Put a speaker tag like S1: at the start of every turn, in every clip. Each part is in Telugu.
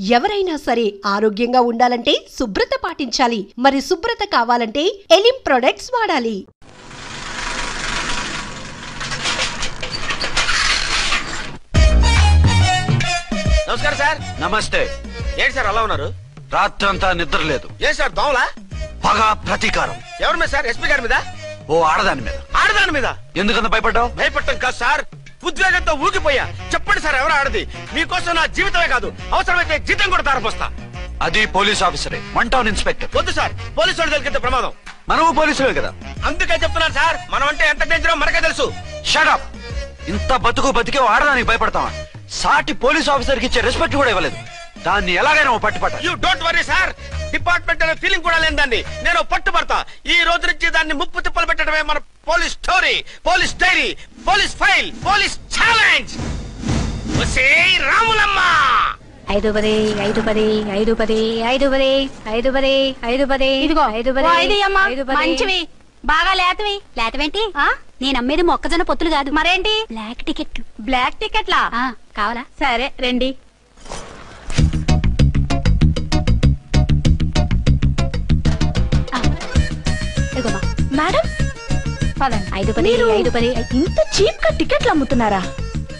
S1: ఎవరైనా సరే ఆరోగ్యంగా ఉండాలంటే శుభ్రత పాటించాలి. మరి శుభ్రత కావాలంటే ఎలిం ప్రొడక్ట్స్ వాడాలి.
S2: నమస్కారం సార్.
S3: నమస్తే.
S2: ఏంటి సార్ అలా ఉన్నారు?
S3: రాత్రంతా నిద్ర లేదు.
S2: ఏం సార్ దోమలా?
S3: పగ ప్రతీకారం.
S2: ఎవరి మీద సార్? ఎస్పీ గారి మీద?
S3: ఓ ఆడదాని మీద.
S2: ఆడదాని మీద
S3: ఎందుకంత భయపడ్డావు?
S2: భయపడటం కాదు సార్, ఉద్వేగంతో ఊగిపోయా. చెప్పండి సార్, ఎవరు ఆడది? మీకోసం నా జీవితమే కాదు, అవసరమైతే జీతం కూడా తారపోస్తా.
S3: అది పోలీస్ ఆఫీసరే, 1 టౌన్ ఇన్స్పెక్టర్.
S2: వద్దు సార్, పోలీసు వాళ్ళు దొరికితే ప్రమాదం.
S3: మనము పోలీసులే కదా.
S2: అందుకే చెప్తున్నారు సార్, మనం అంటే ఎంత డేంజరో మనకే తెలుసు.
S3: షటప్. ఇంత బతికే ఆడదానికి భయపడతావా? సాటి పోలీస్ ఆఫీసర్ కి ఇచ్చే రెస్పెక్ట్ కూడా ఇవ్వలేదు. దాన్ని ఎలాగైనా పట్టుపట్ట.
S2: You don't worry sir, department అనే ఫీలింగ్ కూడా లేని దాన్ని నేను పట్టుబడతా. ఈ రోజు నుంచి దాన్ని ముప్పు తిప్పలు పెట్టడమే మన police story, police diary, police file, police challenge. Ramulamma
S4: 5 10 5 10 5 10 5 10 5 10 5 10 ఇదిగో 5 10 మంచివి బాగా లేతవేంటి? నేను అమ్మేది మొక్కజొన్న పొత్తులు కాదు. మరేంటి? Black ticket. బ్లాక్ టికెట్లా కావాలా? సరే రండి. మేడం 5 10 5 10.
S5: ఇంత చీప్ గా టికెట్లు అమ్ముతున్నారా?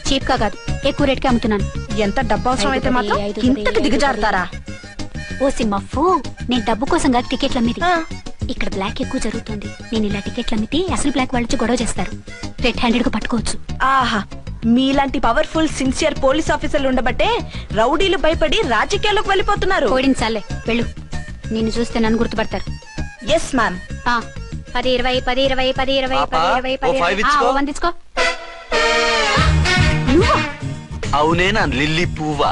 S4: చీప్ గా కాదు, ఎక్కువ రేట్ కి అమ్ముతున్నాను.
S5: ఎంత డబ్బు అవసరం అయితే మాత్రం ఇంతకు దిగజారుతారా?
S4: ఓ సిమ్మఫు, నేను డబ్బు కోసం కాదు టికెట్లు అమ్మేది. ఇక్కడ బ్లాక్ ఎక్కువ జరుగుతుంది. నేను ఇలా టికెట్లు అమ్మితే అసలు బ్లాక్ వాళ్ళు గొడవ చేస్తారు. రెడ్ హ్యాండెడ్ గా పట్టుకోవచ్చు.
S5: ఆహా, మీలాంటి పవర్ఫుల్ సిన్సియర్ పోలీస్ ఆఫీసర్లు ఉండబట్టే రౌడీలు భయపడి రాజకీయాల్లోకి వెళ్ళిపోతున్నారు.
S4: ఓడించాలే వెళ్ళు, నిన్ను చూస్తే నన్ను గుర్తుపడతారు.
S5: Yes ma'am.
S4: 10 20 10 20 10 20 10 20 10 వందించుకో.
S3: అవునే నా లిల్లీ పువ్వా.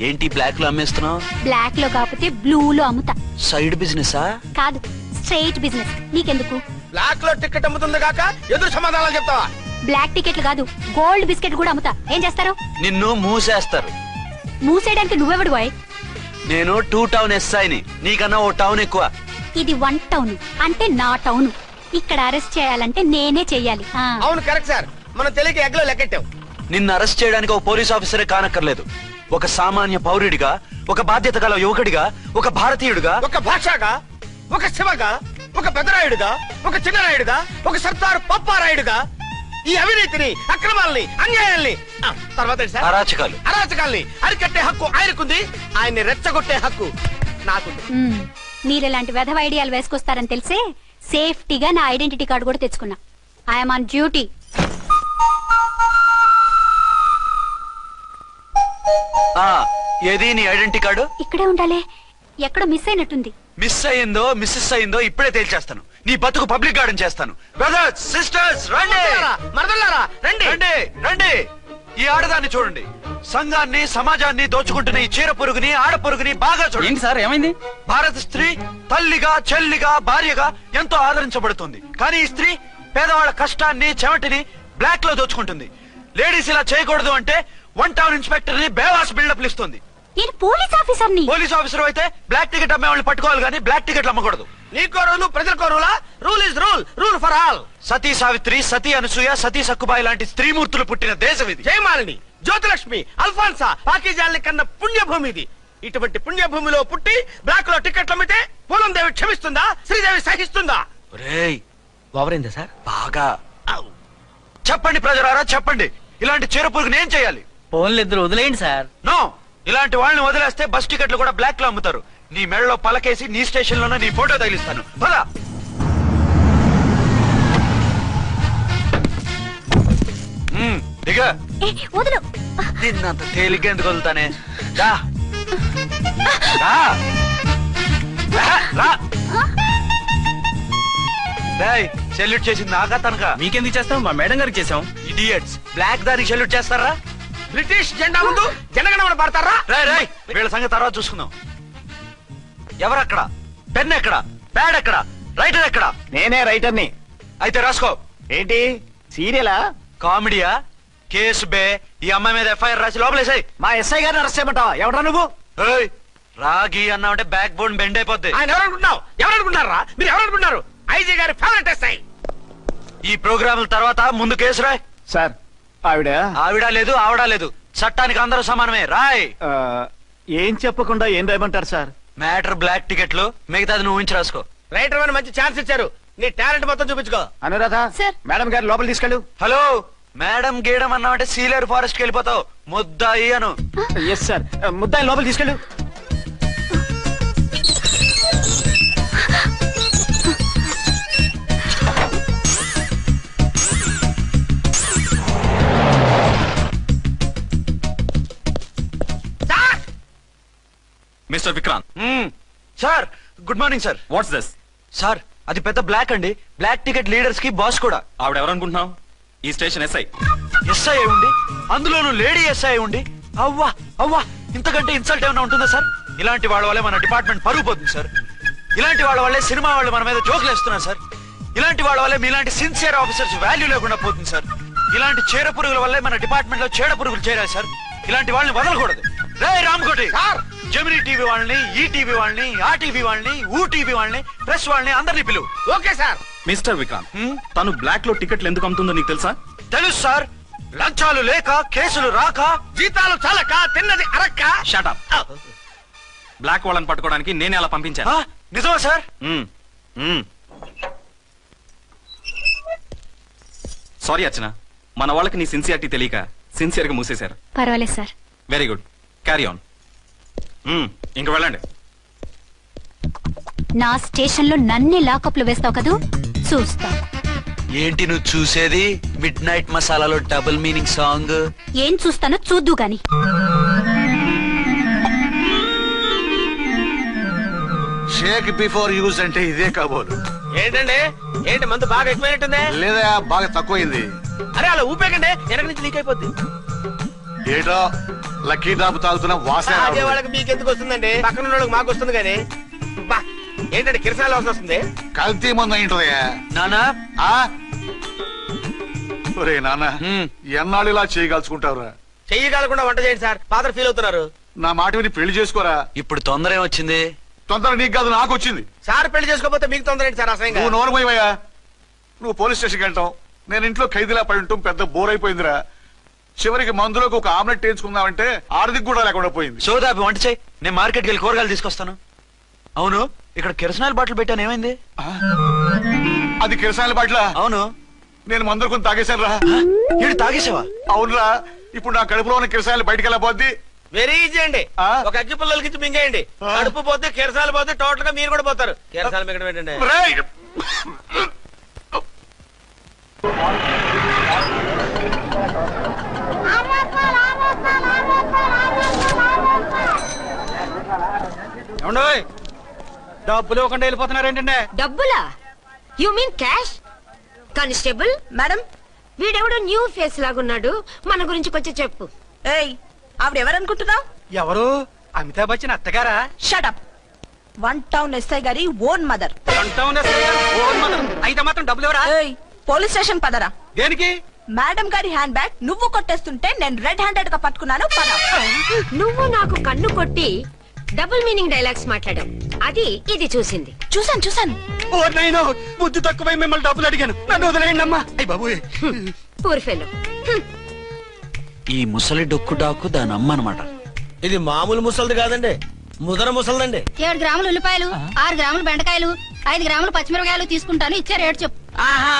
S3: ఏంటి బ్లాక్ లో అమ్మేస్తున్నావు?
S4: బ్లాక్ లో కాకపోతే బ్లూ లో అమ్ముతా.
S3: సైడ్ బిజినెసా?
S4: కాదు, స్ట్రైట్ బిజినెస్. నీకెందుకు?
S2: బ్లాక్ లో టికెట్ అమ్ముతుంది కాక ఎదురు సమాధానాలు చెప్తావా?
S4: బ్లాక్ టికెట్లు కాదు, గోల్డ్ బిస్కెట్ కూడా అమ్ముతా. ఏం చేస్తారు?
S3: నిన్ను మూసేస్తారు.
S4: మూసేయడానికి నువ్వెవడు బాయ్?
S3: నేను 2 టౌన్ ఎస్ఐని, నీకన్నా ఓ టౌన్ ఎక్కువ.
S4: ఇది 1 టౌన్ అంటే నా టౌన్. ఇక్కడ అరెస్ట్ చేయాలంటే నేనే చెయ్యాలి.
S2: అవును కరెక్ట్ సార్, మనం తెలియక ఎగ్లో లెక్కెట్టాం.
S3: నిన్ను అరెస్ట్ చేయడానికి ఒక పోలీస్ ఆఫీసరే కానక్కర్లేదు. ఒక సామాన్య పౌరుడిగా, ఒక బాధ్యత గల యువకుడిగా, ఒక భారతీయుడిగా,
S2: ఒక భాషగా, ఒక శివగా, ఒక పెద్దరాయుడుగా, ఒక చిన్నరాయుడుగా, ఒక సర్దార్ పప్పారాయుడుగా ఈ అవినీతిని, అక్రమాలని, అన్యాయాల్ని, తర్వాత అరాచకాల్ని అరికట్టే హక్కు ఆయనకుంది. ఆయన్ని రెచ్చగొట్టే హక్కు నాకుంది.
S4: మీరు ఇలాంటి వెధవ ఐడియాలు వేసుకొస్తారని తెలిసే సేఫ్టీగా నా ఐడెంటిటీ కార్డు కూడా తెచ్చుకున్నా. I'm on duty.
S3: ఏది నీ ఐడెంటిటీ కార్డు?
S4: ఇక్కడే ఉండాలి. ఎక్కడో మిస్ అయినట్టుంది.
S3: మిస్ అయిందో మిస్సెస్ అయిందో ఇప్పుడే తేల్చేస్తాను. నీ బతుకు పబ్లిక్ గార్డెన్ చేస్తాను. బ్రదర్స్ సిస్టర్స్ రండి,
S2: మరదలారా రండి
S3: రండి రండి. ఈ ఆడదాన్ని చూడండి. సంఘాన్ని సమాజాన్ని దోచుకుంటున్న ఈ చీర పురుగుని, ఆడ పురుగుని బాగా చూడండి.
S6: సార్ ఏమైంది?
S3: భారత స్త్రీ తల్లిగా, చెల్లిగా, భార్యగా ఎంతో ఆదరించబడుతుంది. కానీ ఈ స్త్రీ పేదవాళ్ళ కష్టాన్ని, చెమటిని బ్లాక్ లో దోచుకుంటుంది. లేడీస్ ఇలా చేయకూడదు అంటే 1 టౌన్ ఇన్స్పెక్టర్ ని బేవాస్ బిల్డప్ ఇస్తుంది.
S4: నేను పోలీస్ ఆఫీసర్ ని.
S3: పోలీస్ ఆఫీసర్ అయితే బ్లాక్ టికెట్ అమ్మే వాళ్ళని పట్టుకోవాలి కానీ బ్లాక్ టికెట్లు అమ్మకూడదు.
S2: నీకో రూలు, ప్రజలకో రూలా? Rule is rule, rule for all.
S3: Sati Savitri, Sati Anasuya, Sati Sakkubai లాంటి స్త్రీమూర్తులు పుట్టిన దేశం ఇది.
S2: జయమాలిని, జ్యోతిలక్ష్మి, అల్ఫాన్సా, పాకిజాల్ని కన్న పుణ్యభూమి ఇది. ఇటువంటి పుణ్యభూమిలో పుట్టి బ్లాక్ లో టికెట్లు అమ్మితే పూలందేవి క్షమిస్తుందా? శ్రీదేవి సహిస్తుందా?
S6: ఓవరైందా సార్?
S3: బాగా చెప్పండి ప్రజలారా, చెప్పండి. ఇలాంటి చీర పురుగుని ఏం చేయాలి?
S6: ఫోన్లు ఇద్దరు వదిలేయండి సార్.
S3: నో, ఇలాంటి వాళ్ళని వదిలేస్తే బస్ టికెట్లు కూడా బ్లాక్ లో అమ్ముతారు. నీ మెడలో పలకేసి నీ స్టేషన్ లోనే నీ ఫోటో తగిలిస్తాను. పద. దిగా. నిన్నంత తేలిగ్గా ఎందుకు వదులుతానే? సెల్యూట్ చేసింది నాకా తనకా?
S6: మీకెందుకు చేస్తాం? మా మేడం గారికి చేసాం.
S3: ఇడియట్స్, బ్లాక్ దానికి సెల్యూట్ చేస్తారా?
S2: బ్రిటిష్ జెండా ముందు జనగణమన పడతారా?
S3: రాయ్ వీళ్ళ సంగతి తర్వాత చూసుకుందాం. ఎవరక్కడ? పెన్ ఎక్కడ? ప్యాడ్ ఎక్కడ? రైటర్ ఎక్కడ?
S6: నేనే రైటర్ని.
S3: అయితే రాసుకో.
S6: ఏంటి సీరియలా?
S3: కామెడీయా? కేసు బే. ఈ అమ్మాయి మీద ఎఫ్ఐఆర్ రాసి లోపలేసాయి.
S6: మా ఎస్ఐ గారిని అరెస్ట్ చేయమంటావా? ఎవడా నువ్వు?
S3: రాగి అన్నావంటే బ్యాక్ బోన్ బెండ్ అయిపోద్ది.
S2: ఆయన ఎవరనుకుంటున్నారా? మీరు ఎవరనుకుంటున్నారు? ఐజీ గారి ఫేవరెట్ ఎస్ఐ.
S3: ఈ ప్రోగ్రాముల తర్వాత ముందు కేసు రాయ్.
S6: సార్ ఆవిడ
S3: లేదు, ఆవిడ లేదు. చట్టానికి అందరూ సమానమే. రాయ్.
S6: ఏం చెప్పకుండా ఏం రాయమంటారు సార్?
S3: మ్యాటర్ బ్లాక్ టికెట్లు, మిగతాది నువ్వు ఊహించి రాసుకో.
S2: రైటర్ అని మంచి ఛాన్స్ ఇచ్చారు, నీ టాలెంట్ మొత్తం చూపించుకో.
S6: అనురాధ
S4: సార్.
S6: మేడం గారు లోపల తీసుకెళ్ళు.
S3: హలో, మేడం గీయడం అన్నామంటే సీలేరు ఫారెస్ట్ కి వెళ్ళిపోతావు. ముద్దాయి అను.
S6: ఎస్ సార్, ముద్దాయి లోపల తీసుకెళ్ళు.
S7: Mister Vikrant.
S3: Sir, good morning sir.
S7: What's this?
S3: Sir, అది పెద్ద బ్లాక్ అండి. బ్లాక్ టికెట్ లీడర్స్ కి బాస్ కూడా.
S7: ఆవిడ ఎవరనుకుంటున్నావు? ఈ స్టేషన్ ఎస్ఐ.
S3: ఎస్ఐ ఉండి, అందులోనూ లేడీ ఎస్ఐ ఉండి, అవ్వా అవ్వా, ఇంతకంటే ఇన్సల్ట్ ఏమైనా ఉంటుందా సార్? ఇలాంటి వాళ్ళ వల్లే మన డిపార్ట్మెంట్ పరుగు పోతుంది సార్. ఇలాంటి వాళ్ళ వల్లే సినిమా వాళ్ళు మన మీద జోకులు వేస్తున్నారు సార్. ఇలాంటి వాళ్ళ వల్లే మీలాంటి సిన్సియర్ ఆఫీసర్స్ వాల్యూ లేకుండా పోతుంది సార్. ఇలాంటి చీడ పురుగుల వల్లే మన డిపార్ట్మెంట్ లో చీడ పురుగులు చేరాలి సార్. ఇలాంటి వాళ్ళని వదలకూడదు. రే రామ్కోటి సార్, జెమినీ టీవీ వాళ్ళని, ఈ టీవీ వాళ్ళని, ఆ టీవీ వాళ్ళని, ఊ టీవీ వాళ్ళని, ప్రెస్ వాళ్ళని అందరినీ పిలువు.
S2: Okay sir.
S7: మిస్టర్ విక్రాంత్, తను బ్లాక్ లో టికెట్లు ఎందుకు అమ్ముతుందో నీకు తెలుసా?
S3: తెలుసు సార్. లంచాలు లేక, కేసులు రాక,
S2: జీతాలు చాలక, తిన్నది అరక్క.
S7: Shut up. బ్లాక్ వాళ్ళని పట్టుకోవడానికి నేనే అలా పంపించాను.
S3: నిజమా సార్?
S7: సారీ అర్చన, మన వాళ్ళకి నీ సిన్సియారిటీ తెలియక సిన్సియర్ గా మూసేశారు.
S4: పర్వాలేదు sir.
S7: Very good, carry on. ఇంక వెళ్ళండి.
S4: నా స్టేషన్ లో నన్నే లాకప్ లో వేస్తావు కదూ, చూస్తా.
S3: ఏంటి నువ్వు చూసేది? మిడ్ నైట్ మసాలాలో డబుల్ మీనింగ్ సాంగ్.
S4: ఏం చూస్తానో చూద్దు గాని.
S8: షేక్ బిఫోర్ యూజ్ అంటే ఇదే కాబోలు.
S2: ఏంటండి, ఏంటి మందు బాగా ఎక్కువైనట్టుంది?
S8: లేదా బాగా తక్కువైంది.
S2: అరే అలా ఊపేకండి, వెనక నుంచి లీక్ అయిపోద్ది.
S8: ఏటో లక్కీ డ్రాప్ తాగుతున్న వాసన
S2: అదే వాళ్ళకి మీకెందుకు వస్తుందండి, పక్కన వాళ్ళకి మాకు వస్తుంది. కానీ బా, ఏంటంటే కిరసాల వాసన వస్తుంది.
S8: కల్తీ మందు అయింటదయ్యా.
S3: నానా,
S8: ఒరే నాన్న, ఎన్నాళ్ళు ఇలా చేయగలుచుకుంటావురా?
S2: చెయ్యగలకుండా వంట చేయండి సార్, ఫాదర్ ఫీల్ అవుతున్నారు.
S8: నా మాట విని పెళ్లి చేసుకోరా.
S3: ఇప్పుడు తొందర ఏమొచ్చింది?
S8: తొందర నీకు కాదు, నాకు వచ్చింది.
S2: సార్ పెళ్లి చేసుకోకపోతే మీకు తొందర ఏంటి సార్? అసహ్యంగా.
S8: నువ్వు నోరుమోయవయ్యా. నువ్వు పోలీస్ స్టేషన్కి వెళ్తాం, నేను ఇంట్లో ఖైదీలా పడి ఉంటాం. పెద్ద బోర్ అయిపోయిందిరా. చివరికి మందులోకి ఒక ఆమ్లెట్ వేయించుకుందామంటే ఆర్థిక కూడా లేకుండా పోయింది.
S3: సోదాపి వంట చేయి, నేను మార్కెట్కి వెళ్ళి కూరగాయలు తీసుకొస్తాను. అవును, ఇక్కడ కిరసనాయిల్ బాటిల్ పెట్టాను, ఏమైంది?
S8: అది కిరసాయిల బాటిల్?
S3: అవును.
S8: నేను మందులు కొని తాగేశాను రా.
S3: ఏంటి తాగేసావా?
S8: అవునురా. ఇప్పుడు నా కడుపులో ఉన్న కిరసాయిలు బయటకు వెళ్ళబోద్ది.
S2: వెరీ ఈజీ అండి. ఒక అగ్గి పుల్లలకి ఇచ్చి మింగేయండి, కడుపు పోతే కిరసాలు పోతే టోటల్ గా మీరు కూడా పోతారు. కిరసాలు మింగడం ఏంటండి?
S6: డబ్బులు ఇవ్వకుండా వెళ్ళిపోతున్నారు ఏంటంటే?
S9: డబ్బులా? You mean cash? Constable
S5: madam,
S9: వీడెవడో న్యూ ఫేస్ లాగున్నాడు, మన గురించి కొంచెం చెప్పు.
S5: ఏయ్, ఆవిడెవరనుకుంటున్నావు?
S6: ఎవరు? అమితాబ్ బచ్చన్ అత్తగారా?
S5: షటప్. 1 టౌన్ ఎస్ఐ గారి ఓన్ మదర్.
S6: అయితే మాత్రం డబ్బులు ఎవరా?
S5: ఏయ్, పోలీస్ స్టేషన్ పదరా.
S6: దేనికి?
S5: మేడం గారి హ్యాండ్ బ్యాగ్ నువ్వు కొట్టేస్తుంటే నేను రెడ్ హ్యాండెడ్ గా పట్టుకున్నాను. పద.
S9: నువ్వు నాకు కన్ను కొట్టి డబుల్ మీనింగ్ డైలాగ్స్ మాట్లాడావు, అది ఇది చూసింది.
S5: చూసాను.
S6: ఓ నైనో, బుద్ధి తక్కువై మిమ్మల్ని డబ్బులు అడిగాను, నన్ను వదిలేయండి అమ్మా. అయ్య బాబు,
S9: పూర్ ఫెలో.
S3: ఈ ముసలి డొక్కు డాకు దాని అమ్మ అనమాట.
S2: ఇది మామూలు ముసలిది కాదండి, ముదర ముసలిదండి.
S4: 7 గ్రాములు ఉల్లిపాయలు, 6 గ్రాములు బెండకాయలు, 5 గ్రాములు పచ్చిమిరపకాయలు తీసుకుంటాను. ఇచ్చే రేటు చెప్పు.
S10: ఆహా,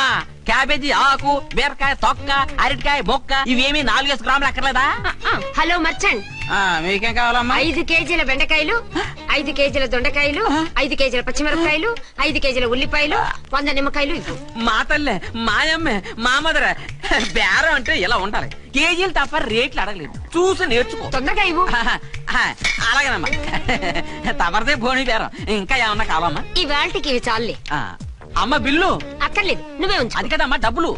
S10: క్యాబేజీ ఆకు, బీరకాయ తొక్క, అరటికాయ బొక్క, ఇవేమి 4 గ్రాములు అక్కర్లేదా?
S9: హలో మర్చండ్,
S10: మీకేం కావాలమ్మా?
S9: 5 కేజీల బెండకాయలు, 5 కేజీల దొండకాయలు, 5 కేజీల పచ్చిమిరపకాయలు, 5 కేజీల ఉల్లిపాయలు, 100 నిమ్మకాయలు ఇవ్వు.
S10: మా తల్లే, మాయమ్మే, మా మదర. బేరం అంటే ఇలా ఉండాలి, కేజీలు తప్ప రేట్లు అడగలేదు, చూసి నేర్చుకో.
S9: తొందరగా ఇవ్వు.
S10: అలాగేనమ్మా, తమరిదే భోని బేరం. ఇంకా ఏమన్నా కావాలమ్మా?
S9: ఈ వేల్టికి ఇవి చాలులే.
S10: అమ్మ బిల్లు
S9: అక్కర్లేదు, నువ్వే ఉంచు.
S10: అది కదమ్మా డబ్బులు.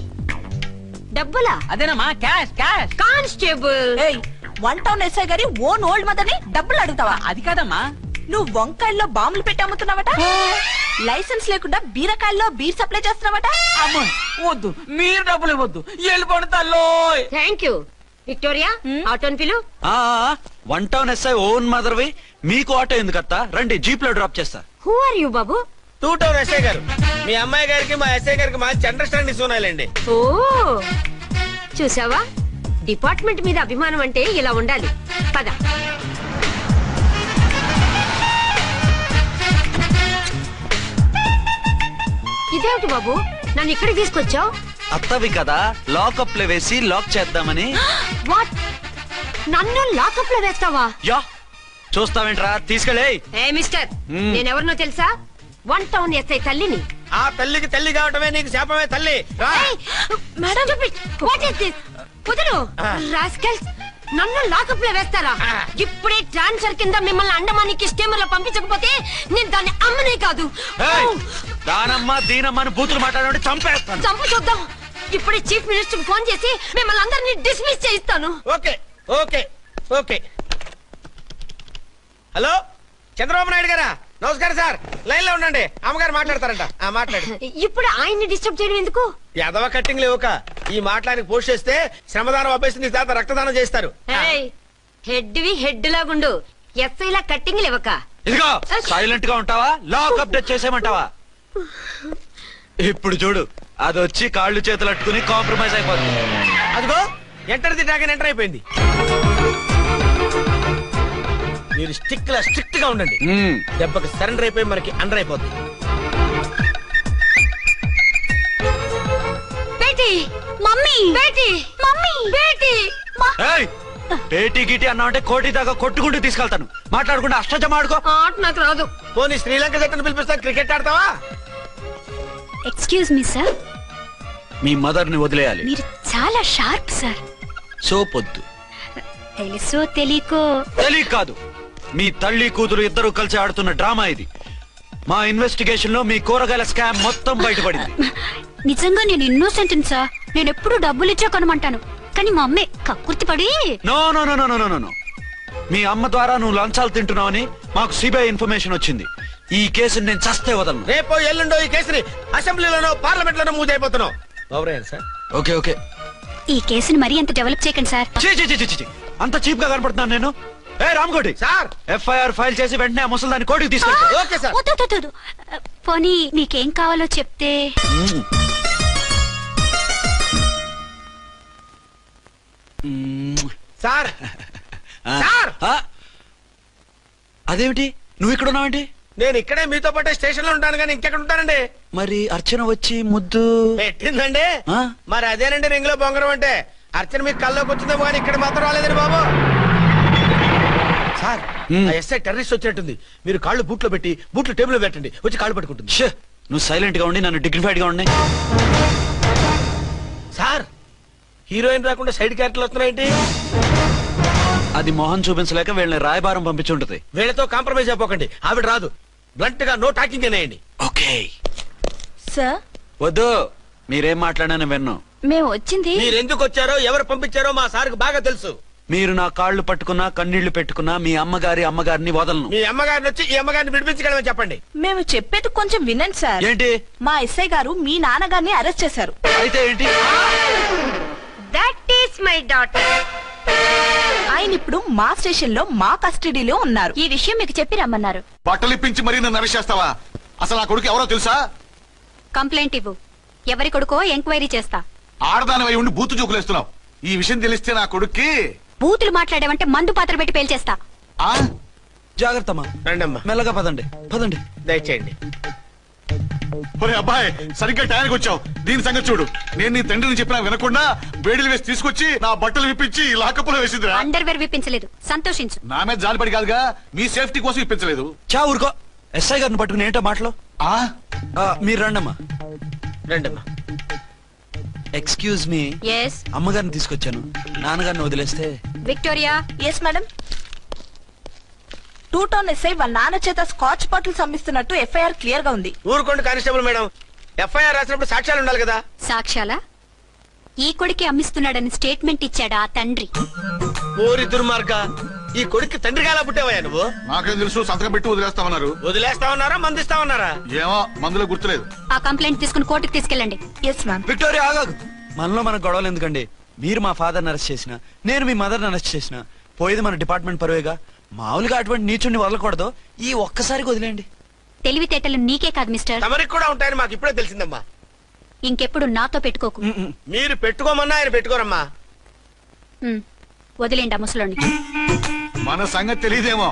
S9: డబ్బులా?
S10: అదేనమ్మా, క్యాష్ క్యాష్.
S9: కానిస్టేబుల్,
S5: ఏయ్, 1 టౌన్ ఎస్ఐ గారి ఓన్ ఓల్డ్ మదర్ ని డబ్బులు అడుగుతావా?
S10: అది కాదమ్మా,
S5: నువ్వు వంకాయల్లో బాంబులు పెట్టి అమ్ముతున్నావట, లైసెన్స్ లేకుండా బీరకాయల్లో బీర్ సప్లై చేస్తున్నావట.
S10: అమ్మ వద్దు, మీరు డబ్బులు ఇవ్వద్దు, వెళ్ళిపోండి తల్లో.
S9: Thank you. విక్టోరియా, ఆటోన్ పిలు.
S3: 1 టౌన్ ఎస్ఐ ఓన్ మదర్వి, మీకు ఆటో ఎందుకత్తా? రండి, జీప్ లో డ్రాప్ చేస్తా.
S9: హూ ఆర్ యూ బాబు?
S2: 2 టౌన్ ఎస్ఐ గారు, మీ అమ్మాయి గారికి మా ఎస్ఐ గారికి మంచి అండర్స్టాండింగ్ ఉన్నాయండి.
S9: ఓ, చూసావా, డిపార్ట్మెంట్ మీద అభిమానం అంటే ఇలా ఉండాలి. పద. ఇదేమిటి బాబు నన్ను ఇక్కడికి తీసుకొచ్చావు?
S3: అత్తవి కదా, లాకప్ లో వేసి లాక్ చేద్దామని.
S9: వాట్? నన్ను లాకప్ లో వేస్తావా?
S3: యా, చూస్తావేంట్రా, తీసుకెళ్ళే.
S9: ఏ మిస్టర్, నేనెవరినో తెలుసా? 1 టౌన్ ఎస్ఐ తల్లిని.
S2: ఆ తల్లికి తల్లి కావటమే నీకు శాపమే తల్లి.
S9: Madam what is this? కుదరు రాస్కల్స్, నన్ను లాకప్ లో వేస్తారా? ఇప్పుడే ట్రాన్స్ఫర్ కింద మిమ్మల్ని అండమానికి స్టీమర్ లో పంపించకపోతే నేను దాన్ని అమ్మనే కాదు.
S3: దానమ్మ దీనమ్మ అని బూతులు మాట్లాడే చంపేస్తాను.
S9: చంపు చూద్దాం. ఇప్పుడే చీఫ్ మినిస్టర్ ఫోన్ చేసి మిమ్మల్ని అందరినీ డిస్మిస్ చేయిస్తాను.
S2: Okay okay okay. Hello, Chandrababu Naidu గారా? నమస్కారం సార్, లైన్ లో ఉండండి, అమ్మగారు మాట్లాడతారంట. మాట్లాడు.
S9: ఇప్పుడు ఆయన్ని డిస్టర్బ్ చేయడం ఎందుకు?
S2: ఎదవ కట్టింగ్ లేవుక ఈ మాట్లాడికి పోస్ట్ చేస్తే శ్రమదానం అభ్యసి నీ తాత రక్తదానం చేస్తారు.
S9: హెడ్ వి హెడ్ లాగుండు, ఎస్ఐ లా కట్టింగ్ లేవక.
S3: ఇదిగో సైలెంట్ గా ఉంటావా, లాక్ అప్డేట్ చేసేయమంటావా? ఇప్పుడు చూడు, అది వచ్చి కాళ్ళు చేతులు అట్టుకుని కాంప్రమైజ్ అయిపోతుంది.
S2: అదిగో ఎంటర్ ది డ్రాగన్ ఎంటర్ అయిపోయింది. మీరు స్ట్రిక్ట్ గా ఉండండి, దెబ్బకి సరెండర్ అయిపోయి మనకి అండర్ అయిపోతుంది.
S9: బేటీ మమ్మీ, బేటీ మమ్మీ, బేటీ
S3: పేటీ గిటి అన్నావంటే కోటి దాకా కొట్టుకుంటూ తీసుకెళ్తాను. మాట్లాడుకుంటే అష్టజమ ఆడుకో.
S9: ఆట నాకు రాదు.
S2: పోనీ శ్రీలంక జట్టును పిలిపిస్తా, క్రికెట్ ఆడతావా?
S4: ఎక్స్క్యూజ్ మీ సార్,
S3: మీ మదర్ ని వదిలేయాలి.
S4: మీరు చాలా షార్ప్ సార్.
S3: సోపొద్దు.
S4: తెలుసో తెలియకో.
S3: తెలియ కాదు, మీ తల్లి కూతురు ఇద్దరు కలిసి ఆడుతున్న డ్రామా ఇది. మా ఇన్వెస్టిగేషన్ లో మీ కూరగాయల స్కామ్ మొత్తం బయటపడింది.
S4: నిజంగా నేను ఇన్నోసెంట్ సార్. నేను ఎప్పుడు డబ్బులు ఇచ్చా కొనమంటాను, కానీ మా అమ్మే కక్కుర్తి పడి.
S3: No no no no no no, మీ అమ్మ ద్వారా నువ్వు లంచాలు తింటున్నావని మాకు సిబిఐ ఇన్ఫర్మేషన్ వచ్చింది. ఈ కేసుని నేను చస్తే వదలను.
S2: రేపో ఎల్లుండో ఈ కేసుని అసెంబ్లీలోనో పార్లమెంట్ లోనో మూవ్ అయిపోతున్నావు. సార్
S3: ఓకే ఓకే,
S4: ఈ కేసుని మరీ అంత డెవలప్ చేయకండి సార్.
S3: అంత చీప్ గా కనపడుతున్నాను నేను? ఏ రామ్కోటి
S2: సార్,
S3: ఎఫ్ఐఆర్ ఫైల్ చేసి వెంటనే ఆ ముసలిదాన్ని కోర్టుకి తీసుకెళ్ళి.
S2: Okay sir.
S4: వద్దు, పోనీ మీకేం కావాలో చెప్తే.
S2: సార్ సార్,
S3: అదేమిటి నువ్వు ఇక్కడ ఉన్నావేంటి?
S2: నేను ఇక్కడే మీతో పాటే స్టేషన్ లో ఉంటాను, కానీ ఇంకెక్కడ ఉంటానండి?
S3: మరి అర్చన వచ్చి ముద్దు
S2: పెట్టిందండి. మరి అదేనండి రింగ్ లో బొంగరం అంటే. అర్చన మీకు కల్లోకి వచ్చిందేమో కానీ ఇక్కడ మాత్రం రాలేదండి బాబు. సార్, ఎస్ఐ టెర్రరిస్ట్ వచ్చినట్టుంది. మీరు కాళ్ళు బూట్లో పెట్టి బూట్లు టేబుల్ పెట్టండి, వచ్చి కాళ్ళు పట్టుకుంటుంది.
S3: నువ్వు సైలెంట్ గా ఉండి నన్ను డిగ్నిఫైడ్ గా ఉండి.
S2: సార్, హీరోయిన్ రాకుండా సైడ్ క్యారెక్టర్లు వస్తున్నాయేంటి?
S3: అది మొహం చూపించలేక వీళ్ళని రాయబారం పంపించుంటది.
S2: వీళ్ళతో కాంప్రమైజ్ అయిపోకండి, ఆవిడ రాదు. బ్లంట్ గా నో టాకింగ్ అనేయండి.
S3: Okay
S5: sir.
S3: వద్దు, మీరేం మాట్లాడానని విన్ను.
S5: మేము వచ్చింది,
S2: మీరెందుకు వచ్చారో ఎవరు పంపించారో మా సార్కు బాగా తెలుసు.
S3: మీరు నా కాళ్ళు పట్టుకున్నా కన్నీళ్లు పెట్టుకున్నా మీ అమ్మగారిని వదలను.
S2: మీ అమ్మగారిని వచ్చి ఈ అమ్మగారిని విడిపించగలమని చెప్పండి.
S5: మేము చెప్పేది కొంచెం వినండి సార్.
S3: ఏంటి?
S5: మా ఎస్ఐ గారు మీ నాన్నగారిని అరెస్ట్ చేశారు.
S3: అయితే ఏంటి?
S9: That is my daughter.
S5: ఆయన ఇప్పుడు మా స్టేషన్ లో మా కస్టడీలో ఉన్నారు.
S4: ఈ విషయం మీకు చెప్పి రమ్మన్నారు.
S8: బట్టలిప్పించి మరీ నన్ను అరెస్ట్ చేస్తావా? అసలు ఆ కొడుకు ఎవరో తెలుసా?
S4: కంప్లైంట్ ఇవ్వు, ఎవరి కొడుకో ఎంక్వైరీ చేస్తా.
S8: ఆడదానివై ఉండి బూతు చూకులేస్తున్నావు. ఈ విషయం తెలిస్తే నా కొడుక్కి.
S4: బూతులు మాట్లాడావంటే మందు పాత్ర పెట్టి పేల్చేస్తా.
S3: జాగ్రత్తమ్మా,
S2: రండమ్మా,
S3: మెల్లగా పదండి పదండి.
S2: దయచేయండి.
S8: ఒరే అబ్బాయి, సరిగ్గా టయానికి వచ్చావు. దీని సంగతి చూడు. నేను నీ తండ్రిని చెప్పినా వినకుండా వేడిలు వేసి తీసుకొచ్చి నా బట్టలు విప్పించి లాకప్పులో వేసిందిరా.
S4: అండర్వేర్ విప్పించలేదు, సంతోషించు.
S8: నా మీద జాలిపడి కాదుగా, మీ సేఫ్టీ కోసం ఇప్పించలేదు.
S3: చా ఊరుకో. ఎస్ఐ గారిని పట్టుకుని ఏంటో మాటలు. మీరు రండమ్మా.
S2: రండమ్మా.
S3: Excuse me.
S4: ఎస్.
S3: అమ్మగారిని తీసుకొచ్చాను, నాన్నగారిని వదిలేస్తే.
S4: Victoria.
S5: Yes madam. 2 town SI వాళ్ళ నాన్న చేత స్కాచ్ బాటిల్స్ అమ్మిస్తున్నట్టు ఎఫ్ఐఆర్ క్లియర్ గా ఉంది.
S2: ఊరుకోండి కానిస్టేబుల్ మేడం, ఎఫ్ఐఆర్ రాసినప్పుడు సాక్ష్యాలు ఉండాలి కదా.
S4: సాక్ష్యాలా? ఈ కొడుకే అమ్మిస్తున్నాడని స్టేట్మెంట్ ఇచ్చాడా ఆ తండ్రి?
S2: ఓరి దుర్మార్గ, ఈ కొడుక్కి తండ్రిగా ఎలా పుట్టావయ్యా నువ్వు?
S8: నాకేం తెలుసు, సంతకం పెట్టి వదిలేస్తామన్నారు.
S2: వదిలేస్తామన్నారా మందిస్తామన్నారా?
S8: ఏమో, మందులో గుర్తులేదు.
S4: ఆ కంప్లైంట్ తీసుకుని కోర్టుకు తీసుకెళ్ళండి.
S5: Yes ma'am.
S3: విక్టోరియా ఆగాగు. మనలో మనకు గొడవలు ఎందుకండి? మీరు మా ఫాదర్ని అరెస్ట్ చేసిన, నేను మీ మదర్ని అరెస్ట్ చేసిన, పోయేది మన డిపార్ట్మెంట్ పరువేగా. మామూలుగా అటువంటి నీచుని వదలకూడదు, ఈ ఒక్కసారికి వదిలేండి.
S4: తెలివితేటలు నీకే కాదు మిస్టర్,
S2: తమరికి కూడా ఉంటాయని మాకు ఇప్పుడే తెలిసిందమ్మా.
S4: ఇంకెప్పుడు నాతో పెట్టుకోకు.
S2: మీరు పెట్టుకోమన్నా ఆయన పెట్టుకోరమ్మా.
S4: వదిలేండి ఆ ముసలోని.
S8: మన సంగతి తెలియదేమో.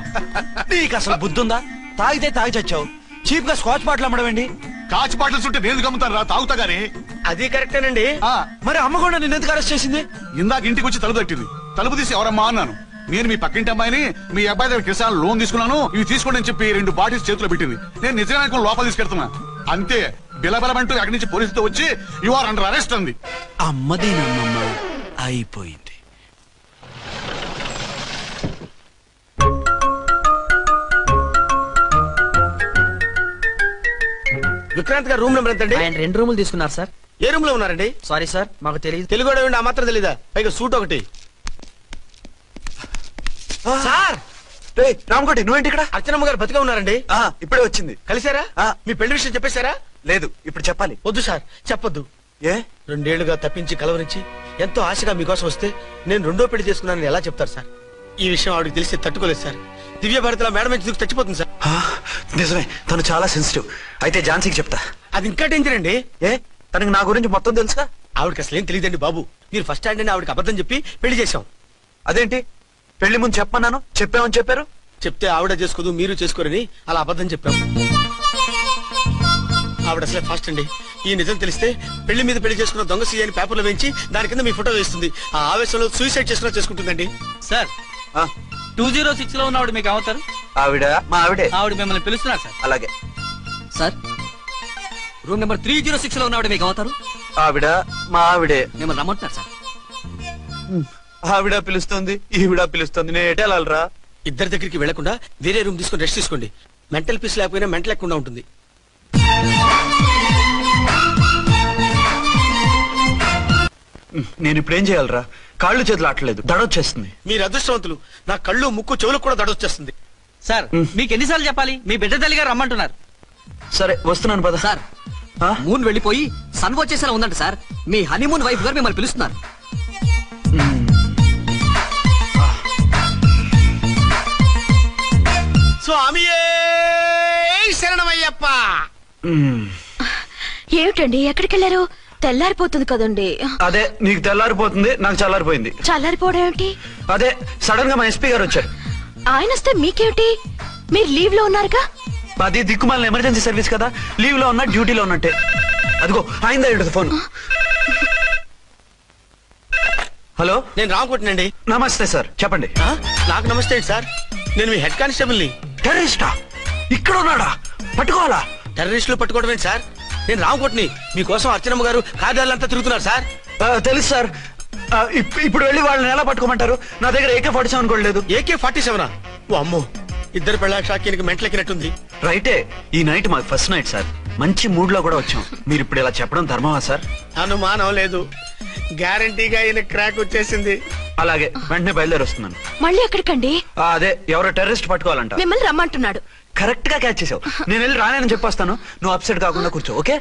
S3: నీకు అసలు బుద్ధుందా? తాగితే తాగి చచ్చావు, చీప్ గా స్కాచ్ బాటిల్ అమ్మడమేంటి?
S8: కాచి బాటిల్స్ ఉంటే నేను గమ్ముతాను రా, తాగుతా గానీ.
S2: అది కరెక్టేనండి.
S3: మరి అమ్మ కూడా నిన్ను ఎందుకు అరెస్ట్ చేసింది?
S8: ఇందాక ఇంటికి వచ్చి తలుపు తట్టింది. తలుపు తీసి ఎవరమ్మా అన్నాను. నేను మీ పక్కింటి అమ్మాయిని, మీ అబ్బాయి దగ్గర కిసాన్ లోన్ తీసుకున్నాను, ఇవి తీసుకోండి అని చెప్పి 2 బాటిల్స్ చేతిలో పెట్టింది. నేను నిజంగా లోపల తీసుకెళ్తున్నా. అంతే, బిలబిలమంటూ అక్కడి నుంచి పోలీసుతో వచ్చి యు ఆర్ అండర్ అరెస్ట్ అంది.
S3: అమ్మదేనమ్మమ్మ అయిపోయింది.
S2: విక్రాంత్ గారు రూమ్ నెంబర్ ఎంతండి?
S10: ఆయన 2 రూములు తీసుకున్నారు సార్.
S2: ఏ రూమ్ లో ఉన్నారండి?
S10: సారీ సార్, మాకు తెలియదు.
S2: తెలుగు ఆ మాత్రం తెలీదా? పైగా సూట్ ఒకటి. సార్
S3: రామకోటి నువ్వేంటి ఇక్కడ?
S2: అర్చనమ్మ గారు బతిగా ఉన్నారండి.
S3: ఇప్పుడే వచ్చింది.
S2: కలిసారా? మీ పెళ్లి విషయం చెప్పేశారా?
S3: లేదు, ఇప్పుడు చెప్పాలి.
S2: వద్దు సార్, చెప్పొద్దు.
S3: ఏ
S2: 2 ఏళ్లుగా తప్పించి కలవరించి ఎంతో ఆశగా మీకోసం వస్తే నేను 2వ పెళ్లి చేసుకున్నానని ఎలా చెప్తారు సార్? ఈ విషయం ఆవిడకి తెలిసి తట్టుకోలేదు సార్. దివ్య భారతిలో మేడం నుంచి దూకి చచ్చిపోతుంది సార్.
S3: నిజమే, తను చాలా సెన్సిటివ్. అయితే ఝాన్సీకి చెప్తా.
S2: అది ఇంకా డేంజర్ అండి.
S3: ఏ తనకి నా గురించి మొత్తం తెలుసుగా?
S2: ఆవిడకి అసలు ఏం తెలియదండి బాబు. మీరు ఫస్ట్ హ్యాండ్ అని ఆవిడకి అబద్ధం చెప్పి పెళ్లి చేశాం.
S3: అదేంటి, పెళ్లి ముందు చెప్పమన్నాను, చెప్పామని చెప్పారు.
S2: చెప్తే ఆవిడ చేసుకోదు, మీరు చేసుకోరని అలా అబద్ధం చెప్పాం. ఆవిడ అసలే ఫాస్ట్ అండి. ఈ నిజం తెలిస్తే పెళ్లి మీద పెళ్లి చేసుకున్న దొంగ సీ అని పేపర్లో వేయించి దాని కింద మీ ఫోటో వేస్తుంది. ఆ ఆవేశంలో సూసైడ్ చేసుకుంటుందండి.
S10: సార్ 206 లో ఉన్నవాడు మీకు అవుతారు.
S3: ఆవిడ మా ఆవిడే.
S10: ఆవిడ మిమ్మల్ని పిలుస్తున్నారు సార్.
S3: అలాగే
S10: సార్, రూమ్ నెంబర్ 306 లో ఉన్నవాడు మీకు అవుతారు.
S3: ఆవిడ మా ఆవిడే.
S10: మిమ్మల్ని రమ్మంటున్నారు సార్.
S3: ఆవిడ పిలుస్తుంది, ఈవిడ పిలుస్తుంది. నేను ఎటు వెళ్ళాలరా?
S2: ఇద్దరి దగ్గరికి వెళ్లకుండా వేరే రూమ్ తీసుకుని రెస్ట్ తీసుకోండి. మెంటల్ పీస్ లేకపోయినా మెంటల్ లేకుండా ఉంటుంది.
S3: నేను ఇప్పుడు ఏం చేయాలరా? కాళ్ళు చేతులు ఆటలేదు, దడొచ్చేస్తుంది.
S2: మీరు అదృష్టవంతులు. నా కళ్ళు ముక్కు చెవులకు కూడా దడొచ్చేస్తుంది.
S10: సార్, మీకు ఎన్నిసార్లు చెప్పాలి? మీ బిడ్డ తల్లి గారు రమ్మంటున్నారు.
S3: సరే వస్తున్నాను పద.
S10: సార్, మూన్ వెళ్ళిపోయి సన్ వచ్చేసేలా ఉందంట సార్. మీ హనీమూన్ వైఫ్ గారు మిమ్మల్ని పిలుస్తున్నారు.
S2: స్వామియే శరణమయ్యప్ప.
S5: ఏమిటండి, ఎక్కడికి వెళ్ళారు? తెల్లారిపోతుంది కదండి.
S3: అదే, నీకు తెల్లారిపోతుంది, నాకు చల్లారిపోయింది.
S5: చల్లారిపోవడం ఏమిటి?
S3: అదే సడన్ గా మా ఎస్పీ గారు వచ్చారు.
S5: ఆయన వస్తే మీకేమిటి? మీరు లీవ్ లో ఉన్నారుగా.
S3: అది దిక్కుమాలిన ఎమర్జెన్సీ సర్వీస్ కదా, లీవ్ లో ఉన్నా డ్యూటీలో ఉన్నట్టే. అదిగో అయిందా ఇటు ఫోన్. హలో,
S2: నేను రామకోటినండి.
S3: నమస్తే సార్, చెప్పండి.
S2: నాకు నమస్తే సార్, నేను మీ హెడ్ కానిస్టేబుల్ ని.
S3: టెర్రరిస్టా? ఇక్కడ ఉన్నాడా? పట్టుకోవాలా?
S2: టెర్రరిస్టులు పట్టుకోవడం ఏంటి సార్? నేను రామకోటిని. మీకోసం అర్చనమ్మ గారు కార్యాలయంతా తిరుగుతున్నారు సార్.
S3: తెలుసు సార్. ఇప్పుడు వెళ్ళి వాళ్ళని ఎలా పట్టుకోమంటారు? నా దగ్గర AK-47 కూడా లేదు.
S2: AK-47? ఓ అమ్మో, ఇద్దరు పెళ్ళ షాకీనికి మెంటలెక్కినట్టుంది.
S3: రైటే, ఈ నైట్ మాకు ఫస్ట్ నైట్ సార్. మంచి మూడ్ లో కూడా వచ్చాం. మీరు ఇప్పుడు ఇలా చెప్పడం ధర్మమా సార్?
S2: అనుమానం లేదు, గ్యారంటీగా ఈయన క్రాక్ వచ్చేసింది.
S3: అలాగే, వెంటనే బయలుదేరి వస్తున్నాను.
S5: మళ్ళీ ఎక్కడికండి?
S3: అదే, ఎవరో టెర్రరిస్ట్ పట్టుకోవాలంట.
S5: మిమ్మల్ని రమ్మంటున్నాడు.
S3: కరెక్ట్ గా క్యాచ్ చేసావు. నేను వెళ్ళి రానని చెప్పొస్తాను, నువ్వు అప్సెట్ కాకుండా కూర్చో. ఓకే?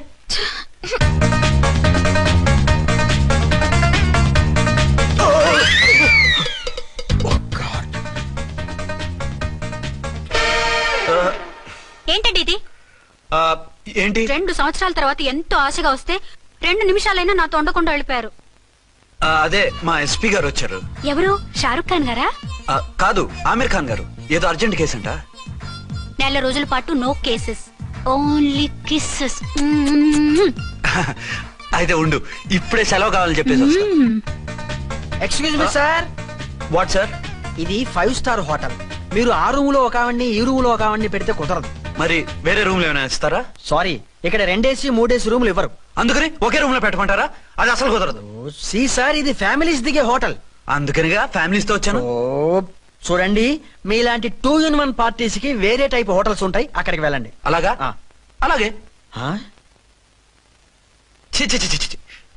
S4: ఏంటండి ఇది?
S3: ఏంటి?
S4: 2 సంవత్సరాల తర్వాత ఎంతో ఆశగా వస్తే 2 నిమిషాలైనా నాతో ఉండకుండా వెళ్ళిపోయారు.
S3: అదే, మా ఎస్పీ గారు వచ్చారు.
S4: ఎవరు? షారుఖ్ ఖాన్ గారా?
S3: కాదు, ఆమీర్ ఖాన్ గారు. ఏదో అర్జెంట్ కేసు అంట.
S4: 4 రోజుల పాటు నో కేసెస్, ఓన్లీ కిస్సెస్.
S3: అయితే ఉండు, ఇప్పుడే సెలవు కావాలని చెప్పేసి వస్తా.
S10: Excuse me sir.
S3: What sir?
S10: ఇది 5 స్టార్ హోటల్. మీరు ఆ రూమ్ లో ఒక ఆవిడ్ని, ఈ రూమ్ లో ఒక ఆవిడ్ని పెడితే కుదరదు.
S3: మరి వేరే రూమ్ లో ఏమైనా ఇస్తారా?
S10: సారీ, ఇక్కడ 2 AC 3 AC రూములు ఇవ్వరు.
S3: అందుకని ఒకే రూమ్ లో పెట్టమంటారా? అది అసలు కుదరదు.
S10: సి సార్, ఇది ఫ్యామిలీస్ దిగే హోటల్.
S3: అందుకనిగా ఫ్యామిలీస్ తో వచ్చాను.
S10: చూడండి, మీలాంటి 2-in-1 పార్టీస్ కి వేరే టైప్ హోటల్స్ ఉంటాయి, అక్కడికి వెళ్ళండి.
S3: అలాగా? అలాగే.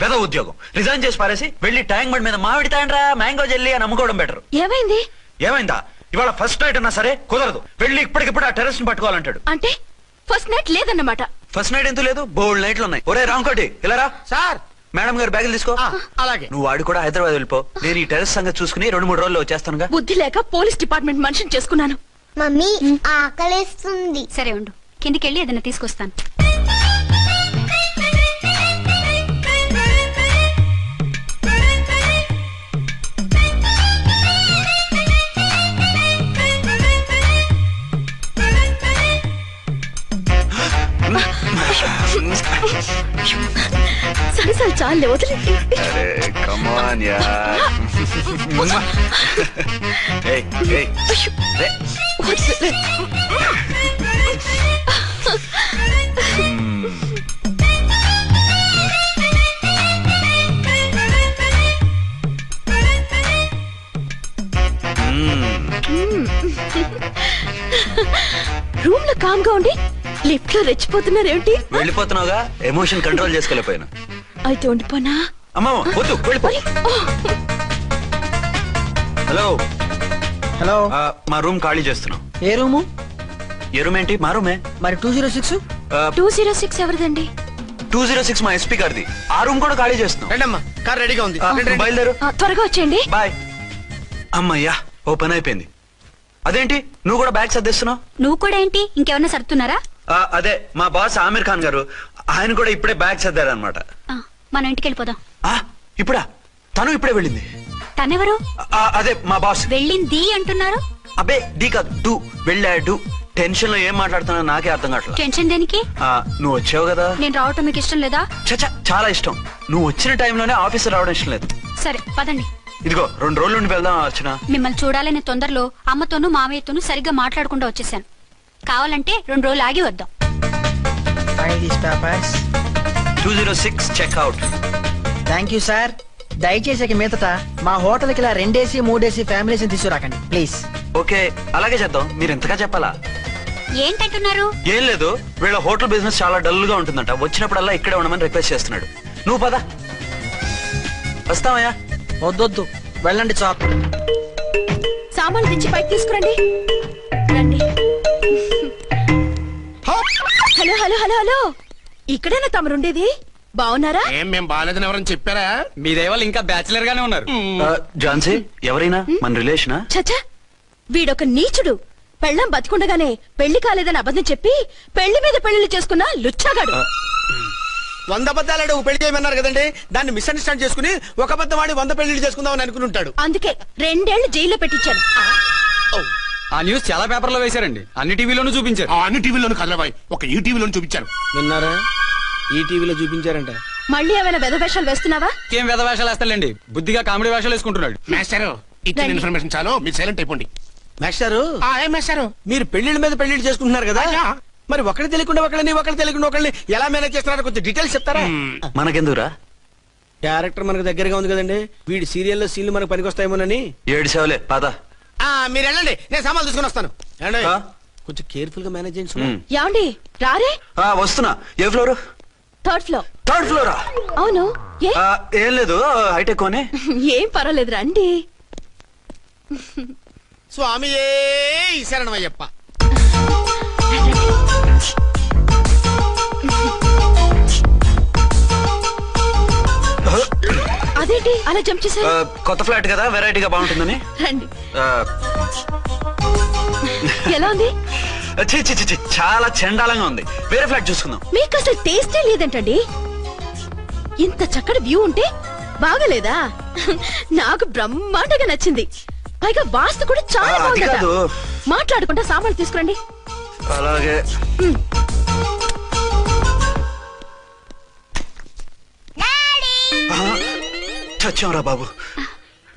S3: పెద్ద ఉద్యోగం రిజైన్ చేసి పారేసి వెళ్ళి ట్యాంక్ బండ్ మీద మామిడి తాండ్రా మ్యాంగో జెల్లీ అని అమ్ముకోవడం బెటర్.
S5: ఏమైంది?
S3: ఏమైందా? ఇవాళ ఫస్ట్ నైట్ అన్నా సరే కుదరదు. వెళ్ళి ఇప్పటికిప్పుడు ఆ టెర్రస్ ని పట్టుకోవాలంటాడు.
S5: అంటే ఫస్ట్ నైట్ లేదన్నమాట.
S3: ఫస్ట్ నైట్ ఎందుకు లేదు? బోల్డ్ నైట్లు ఉన్నాయి. ఒరే రాంకోటి, ఇలా రా.
S2: సార్,
S3: మేడం గారు బ్యాగులు తీసుకో.
S2: అలాగే.
S3: నువ్వు వాడు కూడా హైదరాబాద్ వెళ్ళిపో. నేను ఈ టెర్రస్ సంగతి చూసుకుని 2-3 రోజుల్లో వచ్చేస్తానుగా.
S5: బుద్ధి లేక పోలీస్ డిపార్ట్మెంట్ మనిషిని చేసుకున్నాను.
S4: మమ్మీ ఆకలేస్తుంది. సరే ఉండు, కిందికెళ్ళి ఏదైనా తీసుకొస్తాను.
S5: సరే సరే చాలే వదిలేండి.
S3: అరే కమాన్ యార్. ఏయ్ ఏయ్ రే.
S5: రూమ్ లో కామ్ గా ఉండి లిఫ్ట్ లో రెచ్చిపోతున్నారేంటి?
S3: వెళ్ళిపోతున్నావుగా, ఎమోషన్ కంట్రోల్ చేసుకోలేకపోయాను.
S5: అయితే ఉండిపోనా?
S3: అమ్మా వద్దు, వెళ్ళిపో. హలో
S11: హలో,
S3: మా రూమ్ ఖాళీ చేస్తున్నాం.
S11: ఏ రూము?
S3: ఏ రూమ్ ఏంటి? మా రూమే.
S11: మరి 206?
S5: 206 ఎవరిదండి?
S3: 206 మా ఎస్పీ గారిది. ఆ రూమ్ కూడా ఖాళీ చేస్తున్నాం.
S2: రండమ్మా, కార్ రెడీగా ఉంది.
S3: బయలుదేరు.
S5: త్వరగా వచ్చేయండి.
S3: బాయ్. అమ్మయ్యా, ఓ పని అయిపోయింది. అదేంటి నువ్వు కూడా బ్యాగ్ సర్దేస్తున్నావు?
S4: నువ్వు కూడా ఏంటి, ఇంకెవరన్నా సర్దుతున్నారా?
S3: అదే మా బాస్ ఆమీర్ ఖాన్ గారు, ఆయన కూడా ఇప్పుడే బ్యాగ్ సర్దారనమాట.
S4: మనం ఇంటికి వెళ్ళిపోదాం.
S3: ఇప్పుడా? తను ఇప్పుడే వెళ్ళింది.
S4: తనెవరు?
S3: అదే మా బాస్.
S4: వెళ్ళింది అంటున్నారు.
S3: అబ్బే డీ కాదు, డూ. వెళ్ళాడు. టెన్షన్ లో ఏం మాట్లాడుతున్నా నాకే అర్థం కావట్లేదు.
S4: టెన్షన్ దేనికి?
S3: నువ్వు వచ్చావు కదా.
S4: నేను రావటం మీకు ఇష్టం లేదా?
S3: చచ్చా, చాలా ఇష్టం. నువ్వు వచ్చిన టైంలోనే ఆఫీస్ రావడం ఇష్టం లేదు.
S4: సరే పదండి.
S3: ఇదిగో 2 రోజుల నుండి వెళ్దాం అర్చన.
S4: మిమ్మల్ని చూడాలనే తొందరలో అమ్మతోనూ మామయ్యతోనూ సరిగ్గా మాట్లాడకుండా వచ్చేసాను. కావాలంటే 2 రోజులు ఆగి వద్దాం.
S3: 206 చెక్అవుట్.
S11: Thank you sir. దయచేసి ఇక మీదట మా హోటల్కి ఇలా 2 AC 3 AC ఫ్యామిలీస్ తీసుకురాకండి ప్లీజ్.
S3: ఓకే, అలాగే చేద్దాం. మీరు ఎంతగా చెప్పాలా?
S4: ఏంటంటున్నారు?
S3: ఏం లేదు, వీళ్ళ హోటల్ బిజినెస్ చాలా డల్ గా ఉంటుందంట. వచ్చినప్పుడల్లా ఇక్కడే ఉండమని రిక్వెస్ట్ చేస్తున్నాడు. నువ్వు పద. వస్తావయ్యా?
S11: వద్దొద్దు, వెళ్ళండి చాప్.
S5: సామాన్లు దించి పైకి తీసుకురండి. రండి. హలో హలో హలో హలో, ఇక్కడేనా తమరుండేది? బాగున్నారా?
S2: ఏం మేము బాగాలేదని ఎవరని చెప్పారా?
S7: మీ దయవల్ల ఇంకా బ్యాచిలర్ గానే ఉన్నారు.
S3: ఝాన్సీ ఎవరైనా మన రిలేషనా?
S5: చచ్చా, వీడొక నీచుడు. పెళ్ళాం బతికుండగానే పెళ్లి కాలేదని అబద్ధం చెప్పి పెళ్లి మీద పెళ్లిళ్ళు చేసుకున్న లుచ్చాగాడు.
S2: 100 అబద్ధాలు పెళ్లి చేయమన్నారు కదండి, దాన్ని మిస్అండర్స్టాండ్ చేసుకుని ఒక అబద్ధం ఆడి 100 పెళ్లిళ్ళు చేసుకుందామని అనుకుంటాడు.
S5: అందుకే 2 ఏళ్లు జైల్లో పెట్టించాను.
S7: ఆ న్యూస్ చాలా పేపర్లో వేశారండి, అన్ని టీవీలోనూ చూపించారు.
S6: అన్ని టీవీలోను కదలబాయ్, ఒక ఈ టీవీలోను చూపించారు.
S2: విన్నారా? ఈ టీవీలో చూపించారంట.
S5: మళ్ళీ ఏమైనా వెధవేషాలు వేస్తున్నావా?
S7: ఏం వెధ వేషాలు వేస్తాడండి, బుద్ధిగా కామెడీ వేషాలు వేసుకుంటున్నాడు.
S6: మాస్టారు ఇచ్చిన ఇన్ఫర్మేషన్ చాలు, మీరు సైలెంట్ అయిపోండి.
S2: మాస్టారు,
S6: ఏం మాస్టారు?
S2: మీరు పెళ్లిళ్ళ మీద పెళ్లిళ్ళు చేసుకుంటున్నారు కదా, మరి ఒకటి తెలియకుండా ఒకళ్ళని ఎలా మేనేజ్ చేస్తున్నారో కొంచెం డీటెయిల్స్ చెప్తారా?
S3: మనకెందుకురా?
S2: క్యారెక్టర్ మనకు దగ్గరగా ఉంది కదండి, వీడి సీరియల్లో సీన్లు మనకు పనికొస్తాయేమోనని.
S3: 7 సేవలే పద.
S2: మీరు వెళ్ళండి, నేను సామాన్లు తీసుకుని వస్తాను. కొంచెం కేర్ఫుల్ గా మేనేజ్ చేయండి.
S5: ఏమండి రారే?
S3: వస్తున్నా. ఏ ఫ్లోర్?
S5: 3rd floor.
S3: 3rd ఫ్లోరా?
S5: అవును.
S3: ఏం లేదు, హైటెక్ కోనే.
S5: ఏం పర్వాలేదు రండి.
S2: స్వామి శరణమయ్యప్ప.
S5: అదేంటి అలా జంప్ చేశారు?
S3: కొత్త ఫ్లాట్ కదా, వెరైటీగా బాగుంటుందని.
S5: రండి. ఎలా ఉంది?
S3: చాలా చండాలంగా ఉంది. వేరే ఫ్లాట్ చూసుకుందాం.
S5: మీకు అసలు టేస్టే లేదంటండి. ఇంత చక్కటి వ్యూ ఉంటే బాగలేదా? నాకు బ్రహ్మాండంగా నచ్చింది. పైగా వాస్తు కూడా చాలా బాగుంది. మాట్లాడుకుంటా సామాన్లు తీసుకురండి.
S3: అలాగే. చచ్చాంరా బాబు.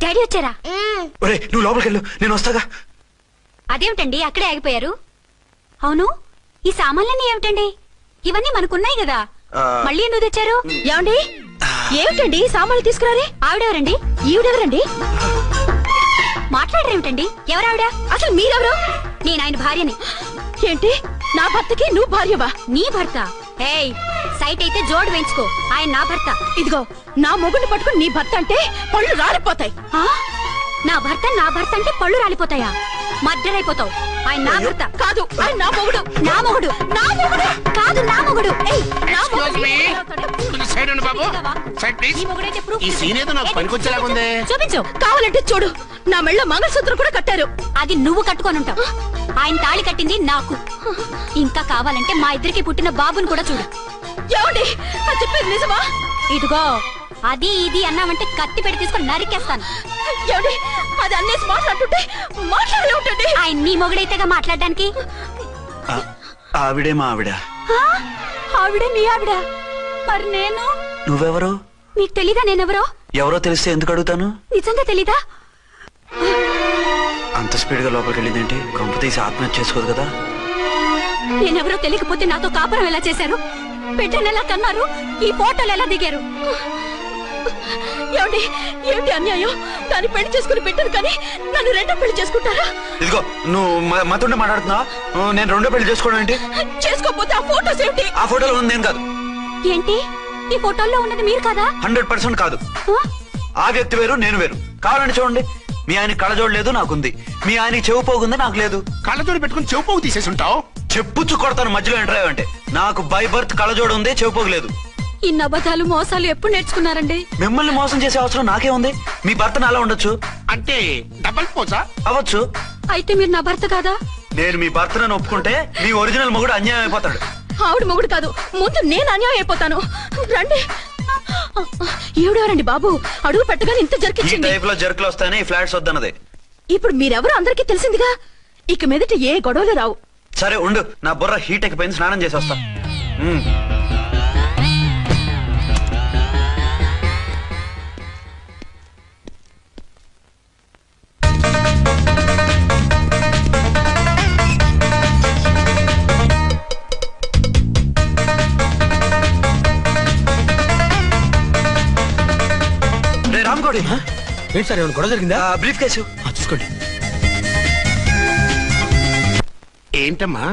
S4: డాడీ వచ్చారా?
S3: ఒరే నువ్వు లోపలికి వెళ్ళు, నేను వస్తాగా.
S4: అదేమిటండి అక్కడే ఆగిపోయారు? అవును, ఈ సామాన్లన్నీ ఏమిటండి? ఇవన్నీ మనకున్నాయి కదా, మళ్ళీ ఎందుకు తెచ్చారు?
S5: ఏమండి ఏమిటండి సామాన్లు తీసుకురారే?
S4: ఆవిడెవరండి?
S5: ఈవిడెవరండి?
S4: మాట్లాడరేమిటండి? ఎవరావిడ?
S5: అసలు మీరెవరు?
S4: నేను ఆయన భార్యని.
S5: ఏంటి నా భర్తకి నువ్వు భార్యవా?
S4: నీ భర్త? ఏయ్, సైట్ అయితే జోడు వేయించుకో, ఆయన నా భర్త.
S5: ఇదిగో నా మొగుడిని పట్టుకుని నీ భర్త అంటే పళ్ళు రాలిపోతాయి.
S4: నా భర్త అంటే పళ్ళు రాలిపోతాయా? మర్డర్ అయిపోతావు. ఆయన నా భర్త కాదు, ఆయన నా మొగుడు. నా మొగుడు కాదు, నా మొగుడు.
S5: చూపించు. కావాలంటే చూడు, నా మెళ్ళ మంగళసూత్రం కూడా కట్టారు.
S4: అది నువ్వు కట్టుకొని ఉంటావు. ఆయన తాళి కట్టింది నాకు. ఇంకా కావాలంటే మా ఇద్దరికి పుట్టిన బాబుని కూడా చూడు.
S5: ఏమండి చెప్పేది నిజమా?
S4: ఇదిగో అది ఇది అన్నామంటే కత్తి పెట్టి తీసుకొని నరికేస్తాను.
S5: ఏమండి అది అన్నేసి మాట్లాడుతుంటే మాట్లాడలే ఉంటుంది.
S4: ఆయన నీ మొగుడైతేగా మాట్లాడడానికి.
S3: ఆవిడే మా ఆవిడ.
S4: ఆవిడ మీ ఆవిడ. మరి నేను?
S3: నువ్వెవరు?
S4: మీకు తెలీదా నేనెవరో?
S3: ఎవరో తెలిస్తే ఎందుకు అడుగుతాను?
S4: నిజంగా తెలీదా?
S3: అంత స్పీడ్ గా లోపలికి వెళ్ళిందేంటి? కొంప తీసి ఆత్మహత్య చేసుకోదు కదా?
S4: నేనెవరో తెలియకపోతే నాతో కాపురం ఎలా చేశారు? బిడ్డను ఎలా కన్నారు? ఈ ఫోటోలు ఎలా దిగారు?
S5: ఏమిటి ఏమిటి అన్యాయం? దాన్ని పెళ్లి చేసుకుని పెట్టాను కానీ నన్ను రెండో పెళ్లి చేసుకుంటారా?
S3: ఇదిగో నువ్వు మాతోనే మాట్లాడుతున్నా. నేను రెండో పెళ్లి చేసుకోవడం ఏంటి?
S5: చేసుకోకపోతే ఆ ఫోటోస్ ఏమిటి?
S3: ఆ ఫోటోలో ఉంది నేను కాదు.
S4: ఏంటి ఈ ఫోటోల్లో ఉన్నది మీరు కదా?
S3: 100% కాదు. ఆ వ్యక్తి వేరు, నేను వేరు. కావాలని చూడండి. మీ ఆయన కళ్ళజోడు లేదు, నాకుంది. మీ ఆయన చెవు పోగుంది, నాకు లేదు.
S6: కళ్ళజోడు పెట్టుకుని చెవు పోగు తీసేసి ఉంటావు.
S3: చెప్పుచ్చు కొడతాను మధ్యలో ఎంటర్ అంటే. నాకు బై బర్త్ కళ్ళజోడు ఉంది, చెవు పోగు లేదు.
S4: ఇన్ని అబద్ధాలు మోసాలు ఎప్పుడు నేర్చుకున్నారండి?
S3: మిమ్మల్ని మోసం చేసే అవసరం నాకే ఉంది. మీ భర్త నాలా ఉండొచ్చు.
S6: అంటే డబల్ పోజా?
S3: అవ్వచ్చు.
S4: అయితే మీరు నా భర్త కాదా?
S3: నేను మీ భర్తను ఒప్పుకుంటే మీ ఒరిజినల్ మొగుడు అన్యాయం అయిపోతాడు.
S5: ఆవిడ మొగుడు కాదు, ముందు నేను అన్యాయం అయిపోతాను. రండి. ఏడవరండి బాబు, అడుగు పెట్టగానే ఇంత
S3: ఈ
S5: జరికించింది.
S3: టైప్ లో జర్కులు వస్తాయని ఈ ఫ్లాట్స్ వద్దన్నది.
S5: ఇప్పుడు మీరెవరో అందరికీ తెలిసిందిగా, ఇక మీదట ఏ గొడవలు రావు.
S3: సరే ఉండు, నా బుర్ర హీట్ ఎక్కిపోయింది, స్నానం చేసి వస్తా. రామ్కోడి
S2: ఏంటి సార్ ఏమైనా గొడవ జరిగిందా?
S3: బ్రీఫ్ కేసు
S2: చూసుకోండి. ఏంటమ్మా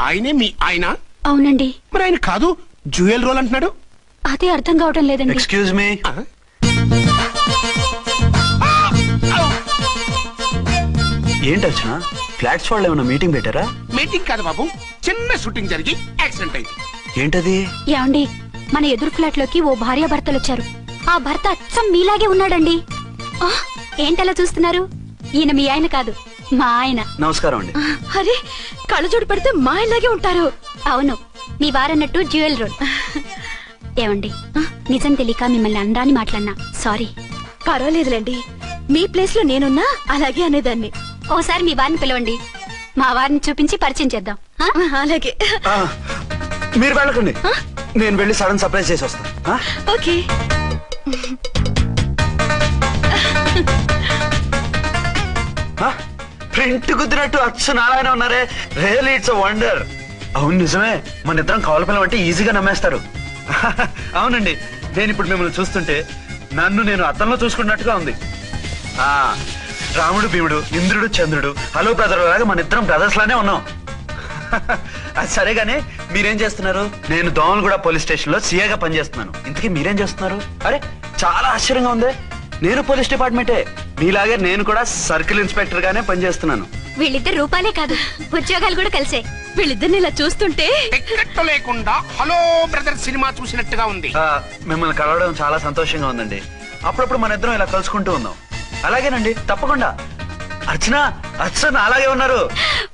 S2: ఆయనే మీ ఆయన?
S4: అవునండి.
S2: మరి ఆయన కాదు జ్యువెల్ రోల్ అంటున్నాడు.
S4: అదే అర్థం కావటం లేదండి.
S3: Excuse me. ఏంటి వచ్చిన ఫ్లాట్స్ వాళ్ళు ఏమైనా మీటింగ్ పెట్టారా?
S2: మీటింగ్ కాదు బాబు, చిన్న షూటింగ్ జరిగి యాక్సిడెంట్ అయింది.
S3: ఏంటది?
S4: ఏమండి, మన ఎదురు ఫ్లాట్ లోకి ఓ భార్యాభర్తలు వచ్చారు. ఆ భర్త అచ్చం మీలాగే ఉన్నాడండి. ఏంటలా చూస్తున్నారు? ఈయన మీ ఆయన కాదు, మా ఆయన.
S3: నమస్కారం అండి.
S5: అరే, కళ్ళజోడు పెడితే మా ఆయనలాగే ఉంటారు.
S4: అవును, మీ వారన్నట్టు జ్యువెల్ రోడ్. ఏమండి, నిజం తెలియక మిమ్మల్ని అందాన్ని మాట్లాడినా సారీ.
S5: పర్వాలేదులేండి, మీ ప్లేస్ లో నేనున్నా అలాగే అనేదాన్ని.
S4: ఓసారి మీ వారిని పిలవండి, మా వారిని చూపించి పరిచయం చేద్దాం.
S5: అలాగే.
S3: మీరు వెళ్ళకండి, నేను వెళ్ళి సడన్ సర్ప్రైజ్ చేసి వస్తాను.
S5: ఓకే.
S3: ప్రింట్ కుదిరినట్టు అచ్చు నారాయణ ఉన్నారే. Really it's wonder. అవును నిజమే, మన ఇద్దరం కవలపిల్లం అంటే ఈజీగా నమ్మేస్తారు. అవునండి, నేను ఇప్పుడు మిమ్మల్ని చూస్తుంటే నన్ను నేను అద్దంలో చూసుకున్నట్టుగా ఉంది. రాముడు భీముడు, ఇంద్రుడు చంద్రుడు, హలో బ్రదర్ లాగా మన ఇద్దరం బ్రదర్స్ లానే ఉన్నాం. అది సరేగానే మీరేం చేస్తున్నారు? నేను దోమలగూడ పోలీస్ స్టేషన్ లో సీఏగా పనిచేస్తున్నాను. ఇంతకీ మీరేం చేస్తున్నారు? అరే చాలా ఆశ్చర్యంగా ఉంది. నేను పోలీస్ డిపార్ట్మెంటే, మీలాగే నేను కూడా సర్కిల్ ఇన్స్పెక్టర్ గానే పనిచేస్తున్నాను.
S4: వీళ్ళిద్దరు రూపాలే కాదు, ఉద్యోగాలు కూడా కలిసే.
S5: వీళ్ళిద్దరిని ఇలా చూస్తుంటే
S6: టికెట్ లేకుండా హలో బ్రదర్ సినిమా చూసినట్టుగా ఉంది.
S3: మిమ్మల్ని కలవడం చాలా సంతోషంగా ఉందండి. అప్పుడప్పుడు మన ఇద్దరం ఇలా కలుసుకుంటూ ఉందాం. అలాగేనండి, తప్పకుండా. అర్చన అలాగే ఉన్నారు.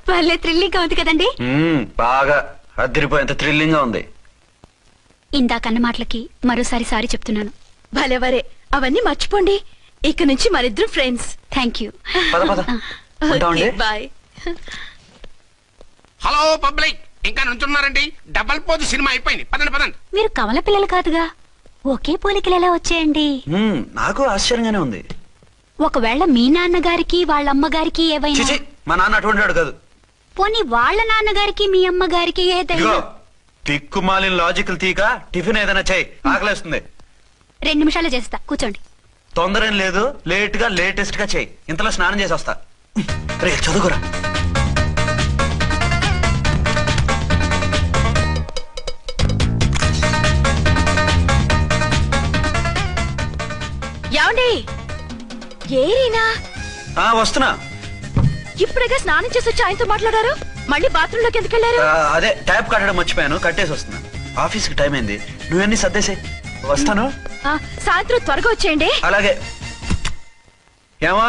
S4: వాళ్ళే థ్రిల్లింగ్ గా ఉంది కదండి.
S3: బాగా అదిరిపోయేంత థ్రిల్లింగ్ గా ఉంది.
S4: ఇందాకన్న మాటలకి మరోసారి సారీ చెప్తున్నాను.
S5: భలేవరే, అవన్నీ మర్చిపోండి. ఇక నుంచి మరిద్దరు friends.
S4: Thank you.
S5: Bye.
S6: Hello public, ఇంకా నుంచున్నారండి? డబల్ పోజ్ సినిమా అయిపోయింది, పదండి పదండి.
S4: మీరు కమల పిల్లలు కాదుగా, ఒకే పోలికలు ఎలా వచ్చేయండి?
S3: నాకు ఆశ్చర్యంగానే ఉంది.
S4: ఒకవేళ మీ నాన్నగారికి వాళ్ళ అమ్మగారికి ఏవైనా?
S3: మా నాన్న అటువంటి వాడు కాదు.
S4: పోనీ వాళ్ళ నాన్నగారికి మీ అమ్మగారికి ఏదైనా?
S3: తిక్కుమాలిన లాజికల్ తీక టిఫిన్ ఏదైనా చేయి, ఆకలేస్తుంది.
S4: 2 నిమిషాలు చేస్తా, కూర్చోండి.
S3: తొందర ఏం లేదు, లేట్ గా లేటెస్ట్ గా చేయి. ఇంతలో స్నానం చేసి వస్తా. రే చదువుకురా.
S5: ఏమండి? ఏరీనా?
S3: వస్తున్నా.
S5: ఇప్పుడేగా స్నానం చేసి వచ్చి ఆయనతో మాట్లాడారు, మళ్ళీ బాత్రూమ్ లోకి ఎందుకు వెళ్ళారు?
S3: అదే ట్యాప్ కట్టడం మర్చిపోయాను, కట్టేసి వస్తున్నా. ఆఫీస్ కి టైం అయింది, నువ్వన్నీ సర్దేసే. వస్తాను.
S5: సాయంత్రం త్వరగా వచ్చేయండి.
S3: అలాగే. ఏమో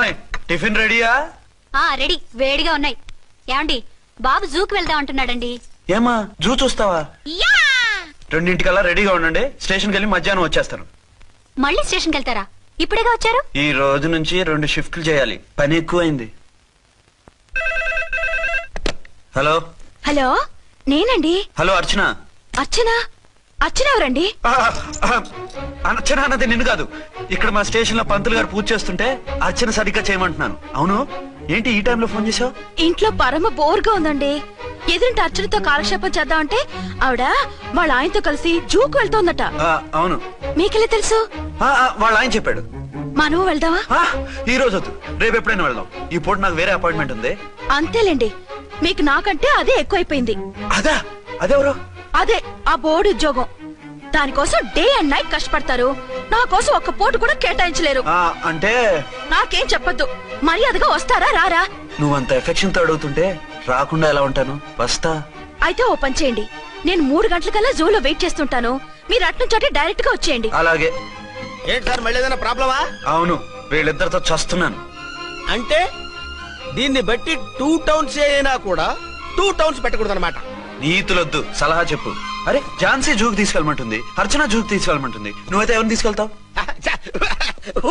S3: టిఫిన్ రెడీయా?
S4: రెడీ, వేడిగా ఉన్నాయి. ఏమండి, బాబు జూకి వెళ్దాం అంటున్నాడండి.
S3: ఏమా జూ చూస్తావా? 2:00కల్లా రెడీగా ఉండండి, స్టేషన్కి వెళ్ళి మధ్యాహ్నం వచ్చేస్తాను.
S4: మళ్ళీ స్టేషన్కి వెళ్తారా? ఇప్పుడేగా వచ్చారు.
S3: ఈ రోజు నుంచి 2 షిఫ్ట్లు చేయాలి, పని ఎక్కువైంది. హలో.
S5: హలో, నేనండి.
S3: హలో అర్చన.
S5: అర్చన, అర్చన ఎవరండి?
S3: అర్చన అన్నది నిన్ను కాదు. ఇక్కడ మా స్టేషన్ లో పంతులు గారు పూజ చేస్తుంటే అర్చన సరిగ్గా చేయమంటున్నాను. అవును, ఏంటి ఈ టైంలో ఫోన్ చేసావు?
S5: ఇంట్లో పరమ బోర్గా ఉందండి. ఎదురింటి అర్చనతో కాలక్షేపం చేద్దామంటే ఆవిడ వాళ్ళ ఆయనతో కలిసి జూకు వెళ్తోందట.
S3: అవును.
S5: మీకెలా తెలుసు?
S3: వాళ్ళ ఆయన చెప్పాడు.
S5: మనం వెళ్దామా?
S3: ఈ రోజు వద్దు, రేపు ఎప్పుడైనా వెళ్దాం. ఈ పూట నాకు వేరే అపాయింట్మెంట్ ఉంది.
S5: అంతేలేండి, మీకు నాకంటే అదే ఎక్కువైపోయింది.
S3: అదెవరు?
S5: అదే ఆ బోర్డు ఉద్యోగం. దానికోసం డే అండ్ నైట్ కష్టపడతారు. నా కోసం ఒక్క పోటు కూడా కేటాయించలేరు.
S3: అంటే
S5: నాకేం చెప్పొద్దు, మర్యాదగా వస్తారా రారా?
S3: నువ్వంత ఎఫెక్షన్ తో అడుగుతుంటే రాకుండా ఎలా ఉంటాను? వస్తా.
S5: అయితే ఓ పని చేయండి, నేను 3 గంటలకల్లా జూలో వెయిట్ చేస్తుంటాను. మీరు అట్నుంచోటే డైరెక్ట్ గా వచ్చేయండి.
S3: అలాగే.
S2: ఏంటి సార్, మళ్ళీ ఏదైనా ప్రాబ్లమా?
S3: అవును, వీళ్ళిద్దరితో చస్తున్నాను.
S2: అంటే దీన్ని బట్టి 2 టౌన్స్ అయినా కూడా 2 టౌన్స్ పెట్టకూడదు అనమాట.
S3: నీతులొద్దు, సలహా చెప్పు. అరే, ఝాన్సీ జూకి తీసుకెళ్ళమంటుంది, అర్చన జూకి తీసుకెళ్ళమంటుంది. నువ్వైతే ఎవరిని తీసుకెళ్తావు?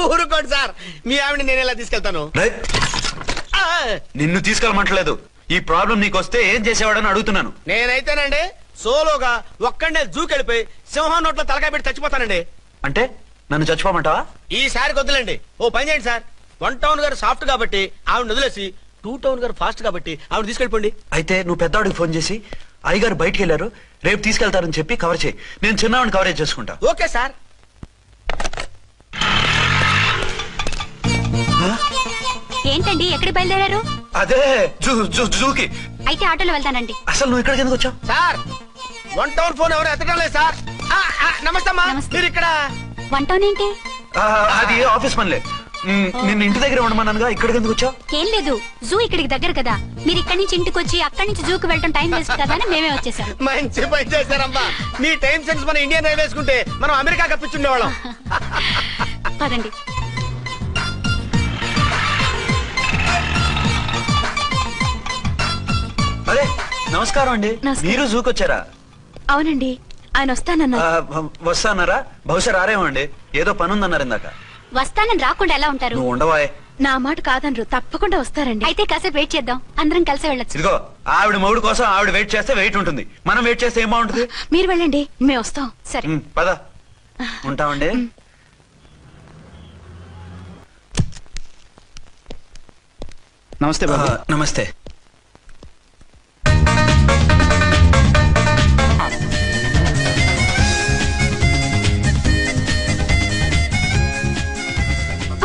S2: ఊరుకోండి సార్, మీ ఆవిడ నేను ఎలా తీసుకెళ్తాను?
S3: నిన్ను తీసుకెళ్ళమంటలేదు. ఈ ప్రాబ్లం నీకొస్తే ఏం చేసేవాడని అడుగుతున్నాను.
S2: నేనైతేనండి సోలోగా ఒక్కడే జూకెళ్ళిపోయి సింహం నోట్లో తలకాయ పెట్టి చచ్చిపోతానండి.
S3: అంటే నన్ను చచ్చిపోమంటావా?
S2: ఈసారి వద్దులండి. ఓ పని చేయండి సార్, 1 టౌన్ గారు సాఫ్ట్ కాబట్టి ఆవిడ వదిలేసి 2 టౌన్ గారు ఫాస్ట్ కాబట్టి ఆవిడ తీసుకెళ్ళిపోండి.
S3: అయితే నువ్వు పెద్దవాడికి ఫోన్ చేసి అయ్యగారు బయటికి వెళ్ళారు, రేపు తీసుకెళ్తారని చెప్పి కవర్ చేయి. నేను చిన్నవాడిని కవరేజ్ చేసుకుంటా.
S2: Okay sir.
S4: ఏంటండి ఎక్కడికి బయలుదేరారు?
S3: అదే జూకి.
S4: అయితే ఆటోలో వెళ్తానండి.
S3: అసలు నువ్వు ఇక్కడికి ఎందుకు వచ్చావు?
S2: సార్, 1 టౌన్ ఫోన్ ఎవరు ఎత్తడం లేదు సార్. నమస్తే అమ్మా. మీరు ఇక్కడ
S4: 1 టౌన్ ఏంటి?
S3: అది ఆఫీస్ పనిలే. నిన్ను ఇంటి దగ్గర ఉండమన్నానుగా, ఇక్కడికి ఎందుకు వచ్చావు?
S4: ఏం లేదు, జూ ఇక్కడికి దగ్గర కదా. మీరు ఇక్కడి నుంచి ఇంటికి వచ్చి అక్కడి నుంచి జూకి వెళ్ళడం టైం వేస్ట్ కదా అని మేమే వచ్చేసాం.
S2: మంచి పని చేశారమ్మా. మీ టైం సెన్స్ మన ఇండియన్ రైల్వేస్ కుంటే మనం అమెరికా కప్పించుండేవాళ్ళం.
S4: పదండి.
S3: అదే, నమస్కారం అండి. మీరు జూకి వచ్చారా?
S5: అవునండి, ఆయన వస్తానన్నారు.
S3: వస్తానరా? బహుశా రారేమో అండి, ఏదో పని ఉందన్నారు ఇందాక.
S4: వస్తానని రాకుండా ఎలా ఉంటారు?
S3: నువ్వు ఉండవా?
S5: నా మాట కాదనరు, తప్పకుండా వస్తారండి.
S4: అయితే కాసేపు వెయిట్ చేద్దాం, అందరం కలిసి వెళ్ళొచ్చు.
S3: ఇదిగో, ఆవిడ మొగుడు కోసం ఆవిడ వెయిట్ చేస్తే వెయిట్ ఉంటుంది, మనం వెయిట్ చేస్తే ఏం బాగుంటుంది?
S5: మీరు వెళ్ళండి, మేము వస్తాం.
S4: సరే
S3: పద. ఉంటామండి.
S12: నమస్తే బాబు.
S3: నమస్తే.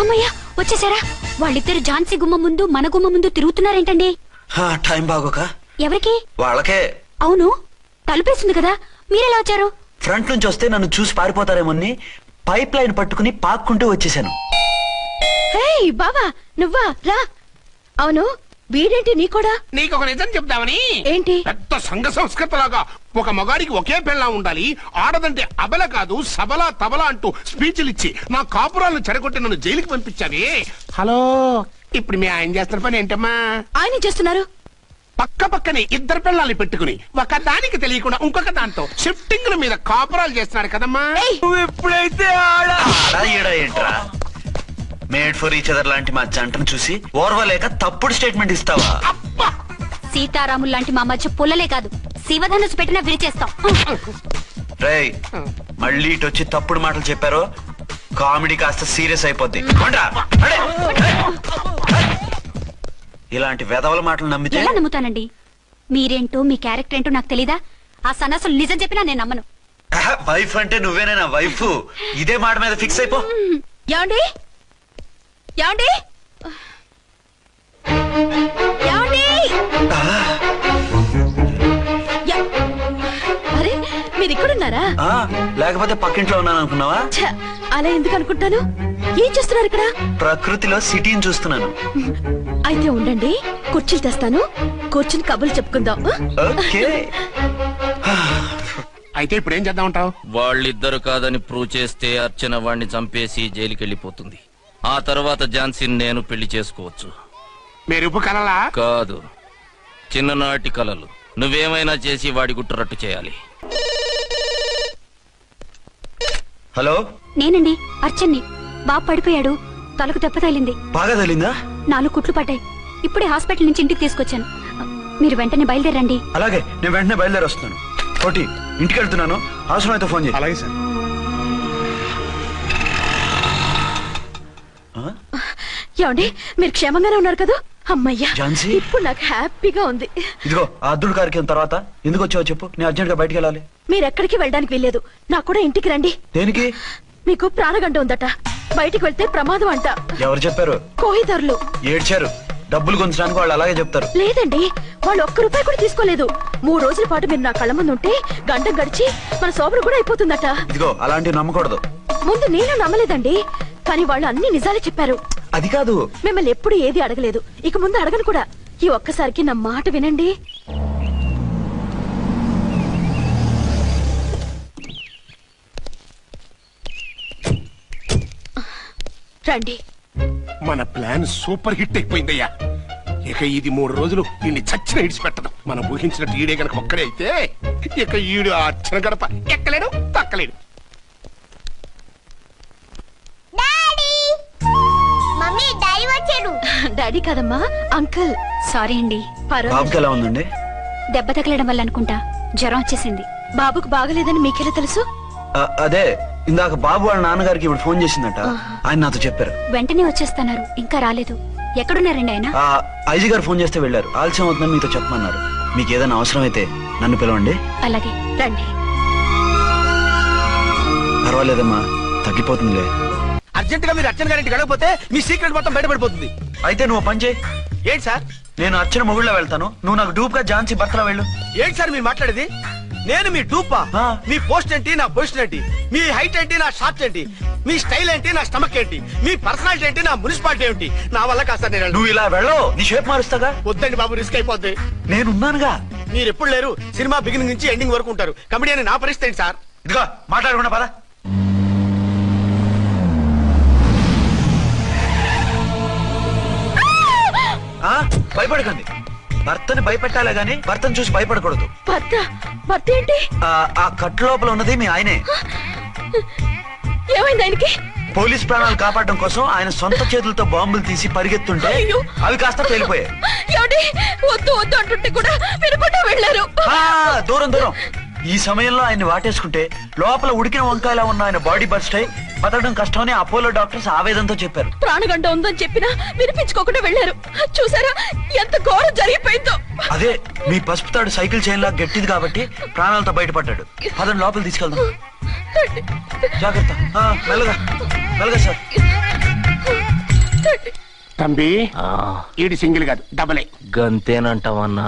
S4: అమ్మయ్యా, వచ్చేసారా? వాళ్ళిద్దరు ఝాన్సీ గుమ్మ ముందు మన గుమ్మ ముందు తిరుగుతున్నారేంటండి?
S3: టైం బాగోక.
S4: ఎవరికి?
S3: వాళ్ళకే.
S4: అవును, తలుపేసింది కదా, మీరెలా వచ్చారు?
S3: ఫ్రంట్ నుంచి వస్తే నన్ను చూసి పారిపోతారేమోని పైప్ లైన్ పట్టుకుని పాక్కుంటూ వచ్చేసాను.
S5: బావా, నువ్వా? రా. అవును, వీడేంటి నీ కూడా?
S6: నీకు ఒక నిజం చెప్తామని.
S5: ఏంటి?
S6: పెద్ద సంఘ సంస్కృత లాగా ఒక మగాడికి ఒకే పెళ్ళ ఉండాలి, ఆడదంటే అబల కాదు సబలా తబలా అంటూ స్పీచ్లు ఇచ్చి నా కాపురాలను చెడగొట్టి నన్ను జైలుకి పంపించావే. హలో, ఇప్పుడు మీ ఆయన చేస్తున్న పని ఏంటమ్మా?
S5: ఆయన చేస్తున్నారు
S6: పక్క పక్కనే 2 పిల్లల్ని పెట్టుకుని ఒక దానికి తెలియకుండా ఇంకొక దాంతో షిఫ్టింగ్ మీద కాపురాలు చేస్తున్నాడు కదమ్మా.
S3: ఎప్పుడైతే ఏంట్రా మేడ్ ఫర్ ఈచ్ అదర్ లాంటి మా జంటను చూసి ఓర్వలేక తప్పుడు స్టేట్మెంట్ ఇస్తావా?
S4: సీతారాములు లాంటి మా మధ్య పుల్లలే కాదు, శివధనుసు పెట్టినా విరిచేస్తాం.
S3: రేయ్, మళ్ళీ ఇటు వచ్చి తప్పుడు మాటలు చెప్పారో కామెడీ కాస్త సీరియస్ అయిపోద్ది. ఇలాంటి వెధవల మాటలు నమ్మితే
S4: ఎలా నమ్ముతానండి? మీరేంటో మీ క్యారెక్టర్ ఏంటో నాకు తెలీదా? ఆ సన్నాసులు నిజం చెప్పినా నేను నమ్మను.
S3: వైఫ్ అంటే నువ్వేనా వైఫ్? ఇదే మాట మీద ఫిక్స్ అయిపో.
S5: ఏమండి? ఏమండి? ఏమండి? అరే, మీరు ఇక్కడున్నారా?
S3: లేకపోతే పక్కింట్లో ఉన్నాను అనుకున్నావా?
S5: అలా ఎందుకు అనుకుంటాను? ఏం చేస్తున్నారు ఇక్కడ?
S3: ప్రకృతిలో సిటీని చూస్తున్నాను.
S5: అయితే ఉండండి, కుర్చీలు తెస్తాను, కూర్చుని కబుర్లు చెప్పుకుందాం.
S6: అయితే ఇప్పుడు ఏం చేద్దాం అంటావు?
S13: వాళ్ళిద్దరు కాదని ప్రూవ్ చేస్తే అర్చన వాణ్ణి చంపేసి జైలుకి వెళ్ళిపోతుంది. ఆ తర్వాత ఝాన్సీని నేను పెళ్లి చేసుకోవచ్చు.
S6: మీరు కలలా?
S13: కాదు, చిన్ననాటి కలలు. నువ్వేమైనా చేసి వాడి గుట్టు రట్టు చేయాలి.
S3: హలో,
S4: నేనండి అర్చన్ని. బాబు పడిపోయాడు, తలకు దెబ్బ తగిలింది.
S3: బాగా తగిలిందా?
S4: 4 కుట్లు పడ్డాయి. ఇప్పుడే హాస్పిటల్ నుంచి ఇంటికి తీసుకొచ్చాను. మీరు వెంటనే బయలుదేరండి.
S3: అలాగే, నేను వెంటనే బయలుదేరి వస్తున్నాను. కోటి ఇంటికి వెళ్తున్నాను, అవసరమైతే ఫోన్ చేయి.
S8: అలాగే సార్.
S5: ఏమండి మీరు క్షేమంగానే ఉన్నారు కదా? అమ్మయ్యా,
S3: ఝాన్సీ?
S5: ఇప్పుడు నాకు హ్యాపీగా ఉంది.
S3: ఇదిగో ఆ అద్దుడు కార్యక్రమం తర్వాత ఎందుకు వచ్చావో చెప్పు, నేను అర్జెంట్ గా బయటికి వెళ్ళాలి.
S5: మీరు ఎక్కడికి వెళ్ళడానికి వెళ్ళలేదు, నాకు కూడా ఇంటికి రండి.
S3: దేనికి?
S5: మీకు ప్రాణగంట ఉందట, బయటికి వెళ్తే ప్రమాదం అంట.
S3: ఎవరు చెప్పారు?
S5: కోహిదారులు
S3: ఏడ్చారు. డబ్బులు గుంచడానికి వాళ్ళు అలాగే చెప్తారు.
S5: లేదండి, వాళ్ళు ఒక్క రూపాయి కూడా తీసుకోలేదు. 3 రోజుల పాటు మీరు నా కళ్ళ ముందు ఉంటే గంట గడిచి మన సోబరు కూడా అయిపోతుందట.
S3: ఇదిగో అలాంటివి నమ్మకూడదు.
S5: ముందు నేను నమ్మలేదండి, కానీ వాళ్ళు అన్ని నిజాలే చెప్పారు.
S3: అది కాదు,
S5: మిమ్మల్ని ఎప్పుడు ఏది అడగలేదు, ఇక ముందు అడగను కూడా. ఈ ఒక్కసారికి నా మాట వినండి. రండి.
S6: మన ప్లాన్ సూపర్ హిట్ అయిపోయిందయ్యా. ఇక ఇది 3 రోజులు ఈయన్ని చచ్చిన ఇడిచిపెట్టడం. మనం ఊహించినట్టు ఈడే గనక ఒక్కడే అయితే ఇక ఈడు ఆ అర్చన గడప ఎక్కలేడు, తక్కలేడు.
S5: డాడీ కాదమ్మా, అంకుల్.
S4: సారీ అండి.
S3: బాబుకి ఎలా ఉందండి?
S4: దెబ్బ తగలడం వల్ల అనుకుంటా జ్వరం వచ్చేసింది.
S5: బాబుకు బాగలేదని మీకెలా తెలుసు?
S3: అదే ఇందాక బాబు వాళ్ళ నాన్నగారికి ఇప్పుడు ఫోన్ చేసిందట, ఆయన నాతో చెప్పారు.
S4: వెంటనే వచ్చేస్తున్నారు, ఇంకా రాలేదు. ఎక్కడున్నారండి ఆయన?
S3: ఐజీ గారు ఫోన్ చేస్తే వెళ్ళారు. ఆలస్యం అవుతుందని మీతో చెప్పమన్నారు. మీకు ఏదైనా అవసరం అయితే నన్ను పిలవండి.
S4: అలాగే రండి.
S3: పర్వాలేదమ్మా, తగ్గిపోతుందిలే.
S2: అర్జెంట్ గా మీరు అర్చన గారింటికి వెళ్ళకపోతే మీ సీక్రెట్ మొత్తం బయటపడిపోతుంది.
S3: అయితే నువ్వు పని చేయి.
S2: ఏంటి సార్?
S3: నేను అర్చన మొగుళ్ళ వెళ్తాను, నువ్వు నాకు డూప్ గా ఝాన్సీ భర్తలో వెళ్ళు.
S2: ఏంటి సార్ మీరు మాట్లాడేది? నేను మీ డూపా? మీ పోస్ట్ ఏంటి, నా పొజిషన్ ఏంటి? మీ హైట్ ఏంటి, నా షార్ట్ ఏంటి? మీ స్టైల్ ఏంటి, నా స్టమక్ ఏంటి? మీ పర్సనాలిటీ ఏంటి, నా మున్సిపాలిటీ ఏంటి? నా వల్ల కాస్త నేను
S3: నువ్వు ఇలా వెళ్ళవు, నీ షేప్ మారుస్తాగా.
S2: వద్దండి బాబు, రిస్క్ అయిపోద్ది.
S3: నేనున్నానుగా.
S2: మీరు ఎప్పుడు లేరు, సినిమా బిగినింగ్ నుంచి ఎండింగ్ వరకు ఉంటారు. కమిడియన్ నా పరిస్థితి ఏంటి సార్?
S3: ఇదిగో మాట్లాడకుండా పద. భయపడకండి. భర్తని భయపెట్టాలే గాని భర్తను చూసి భయపడకూడదు.
S5: భర్త ఏంటి?
S3: ఆ కట్టు లోపల ఉన్నది మీ ఆయనే.
S5: ఏమైంది ఆయనకి?
S3: పోలీస్ ప్రాణాలు కాపాడడం కోసం ఆయన సొంత చేతులతో బాంబులు తీసి పరిగెత్తుంటే అవి కాస్త పేలిపోయాయి.
S5: వద్దు వద్దు అంటుంటే కూడా వినకుండా వెళ్ళారు.
S3: దూరం దూరం. ఈ సమయంలో ఆయన్ని వాటేసుకుంటే లోపల ఉడికిన వంకాయలా ఉన్న ఆయన బాడీ బర్స్ట్ అయి బతకడం కష్టమని అపోలో డాక్టర్స్ ఆవేదనతో చెప్పారు.
S5: ప్రాణగంట ఉందని చెప్పినా వినిపించుకోకుండా వెళ్ళారు. చూసారా ఎంత ఘోరం జరిగిపోయిందో.
S3: అదే మీ పసుపు తాడు సైకిల్ చైన్ లా గట్టిది కాబట్టి ప్రాణాలతో బయటపడ్డాడు. పదండి లోపల తీసుకెళ్దాం. జాగ్రత్త. మెల్లగా మెల్లగా సార్.
S6: తంబి ఈడి సింగిల్ కాదు, డబలే.
S13: గంతేనంటావన్నా?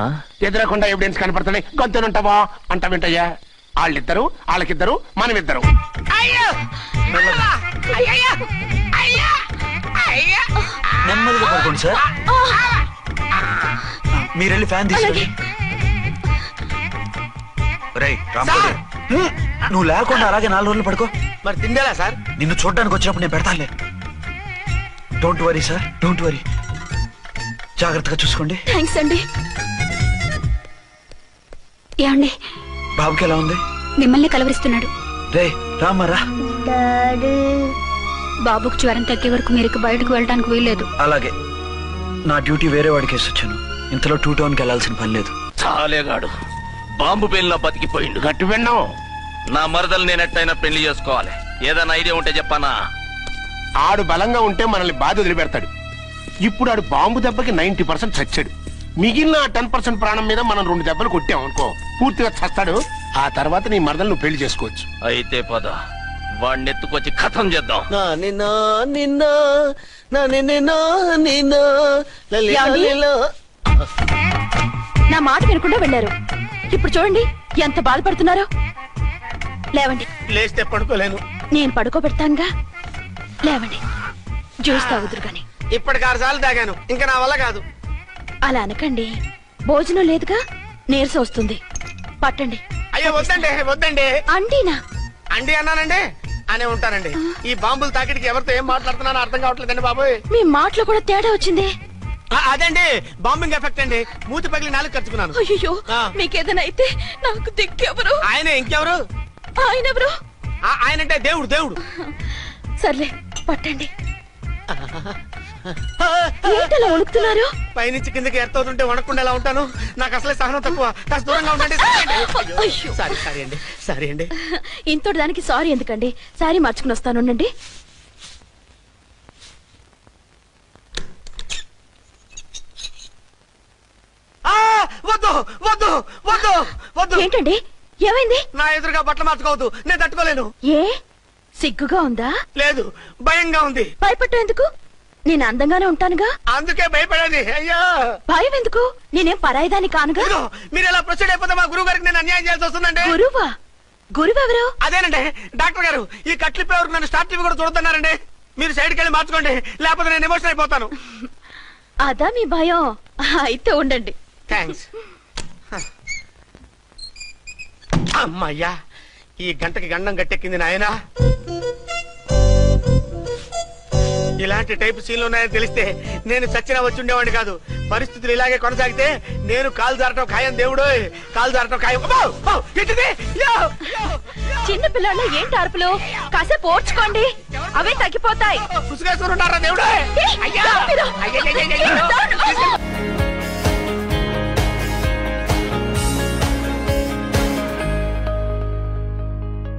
S6: ఎదురకుండా ఎవిడెన్స్ కనపడుతుంది, గంతేనంటావా అంటావేంటయ్యా? వాళ్ళిద్దరు, వాళ్ళకిద్దరు, మనమిద్దరు.
S3: నెమ్మదిగా పడుకోండి సార్. మీరెళ్ళి ఫ్యాన్ తీసుకోండి. నువ్వు లేకుండా అలాగే 4 రోజులు పడుకో.
S2: మరి తిండేలా సార్?
S3: నిన్ను చూడడానికి వచ్చినప్పుడు నేను పెడతానులే. Don't worry sir, don't worry. జాగ్రత్తగా చూసుకోండి.
S5: థాంక్స్ అండి.
S4: ఏమండి,
S3: బాబుకి ఎలా ఉంది?
S4: మిమ్మల్ని కలవరిస్తున్నాడు.
S3: రే రామరా.
S4: బాబుకు జ్వరం తగ్గే వరకు మీరు బయటకు వెళ్ళడానికి వీల్లేదు.
S3: అలాగే. నా డ్యూటీ వేరే వాడికి వేసి వచ్చాను. ఇంతలో 2 టౌన్కి వెళ్ళాల్సిన పని లేదు.
S13: చాలేగాడు బాంబు పేలినా బతికిపోయిండు.
S6: గట్టి విన్నావు.
S13: నా మరదలు నేను ఎట్టయినా పెళ్లి చేసుకోవాలి. ఏదైనా ఐడియా ఉంటే చెప్పానా?
S6: ఆడు బలంగా ఉంటే మనల్ని బాధ వదిలిపెడతాడు. ఇప్పుడు ఆడు బాంబు దెబ్బకి 90% చచ్చాడు. మిగిలిన 10% ప్రాణం మీద మనం 2 దెబ్బలు కొట్టాం అనుకో, పూర్తిగా చస్తాడు. ఆ తర్వాత నీ మరదలు నువ్వు పెళ్లి చేసుకోవచ్చు.
S13: అయితే పద, వాడిని ఎత్తుకొచ్చి ఖతం చేద్దాం.
S5: నా మాట వినకుండా వెళ్ళారు. ఇప్పుడు చూడండి ఎంత బాధపడుతున్నారో. లేవండి.
S2: లేస్తే పడుకోలేను.
S5: నేను పడుకోబెడతానుగా. లేవండి, జ్యూస్ తాగుదురు గాని.
S2: ఇప్పటికి 6 సార్లు తాగాను, ఇంకా నా వల్ల కాదు.
S5: అలా అనకండి, భోజనం లేదుగా, నీరసం వస్తుంది. పట్టండి.
S2: అయ్యో వద్దండి, వద్దండి.
S5: అంటీనా?
S2: అండి అన్నానండి, అనే ఉంటానండి. ఈ బాంబుల తాకిడికి ఎవరితో ఏం మాట్లాడుతున్నానో అర్థం కావట్లేదండి బాబోయ్.
S5: మీ మాటలో కూడా తేడా వచ్చింది.
S2: అదండి బాంబింగ్ ఎఫెక్ట్ అండి. మూతి పగిలి 4 ఖర్చుకున్నాను.
S5: అయ్యో, మీకేదైనా అయితే నాకు దిక్కెవరు?
S2: ఆయనే. ఇంకెవరు?
S5: ఆయనెవరు?
S2: ఆయనంటే దేవుడు. దేవుడు.
S5: సర్లే, పట్టండి. ఏంటలా వణుకుతున్నారు?
S2: పైనుంచి కిందకి ఎర్తవుతుంటే వణకుండా ఎలా ఉంటాను? నాకు అసలే సహనం తక్కువ. కాస్త దూరంగా ఉండండి. సారీ అండి.
S5: ఇంతటి దానికి సారీ ఎందుకండి? సారీ మార్చుకుని వస్తాను. ఉండండి.
S2: వద్దు వద్దు వద్దు వద్దు.
S5: ఏంటండి, ఏమైంది?
S2: నా ఎదురుగా బట్టలు మార్చుకోవద్దు, నేను తట్టుకోలేను.
S5: ఏ సిగ్గుగా ఉందా?
S2: లేదు, భయంగా ఉంది.
S5: భయపట్టు ఎందుకు? నేను అందంగానే ఉంటానుగా.
S2: అందుకే భయపడేది. అయ్యా,
S5: భయం ఎందుకు? నేనేం పరాయిదాన్ని కానుగా.
S2: మీరు ఎలా ప్రొసీడ్ అయిపోతే మా గురువు గారికి నేను అన్యాయం చేయాల్సి వస్తుందండి.
S5: గురువా? గురువెవరు?
S2: అదేనండి డాక్టర్ గారు. ఈ కట్లిప్ ఎవరు నన్ను స్టార్ట్ టీవీ కూడా చూడొద్దన్నారండి. మీరు సైడ్కి వెళ్ళి మార్చుకోండి, లేకపోతే నేను ఎమోషన్ అయిపోతాను.
S5: అదా మీ భయం? అయితే ఉండండి.
S2: థ్యాంక్స్. అమ్మయ్యా, ఈ గంటకి గండం గట్టెక్కింది నాయనా. ఇలాంటి టైప్ సీన్లు ఉన్నాయని తెలిస్తే నేను చచ్చినా వచ్చి ఉండేవాడిని కాదు. పరిస్థితులు ఇలాగే కొనసాగితే నేను కాలు జారటం ఖాయం. దేవుడు, కాలు జారటం ఖాయం.
S5: చిన్న పిల్లలు ఏంటి అరుపులు? కాసేపు ఓర్చుకోండి, అవే తగ్గిపోతాయి.
S2: పుసుగేసుకున్నారా దేవుడు?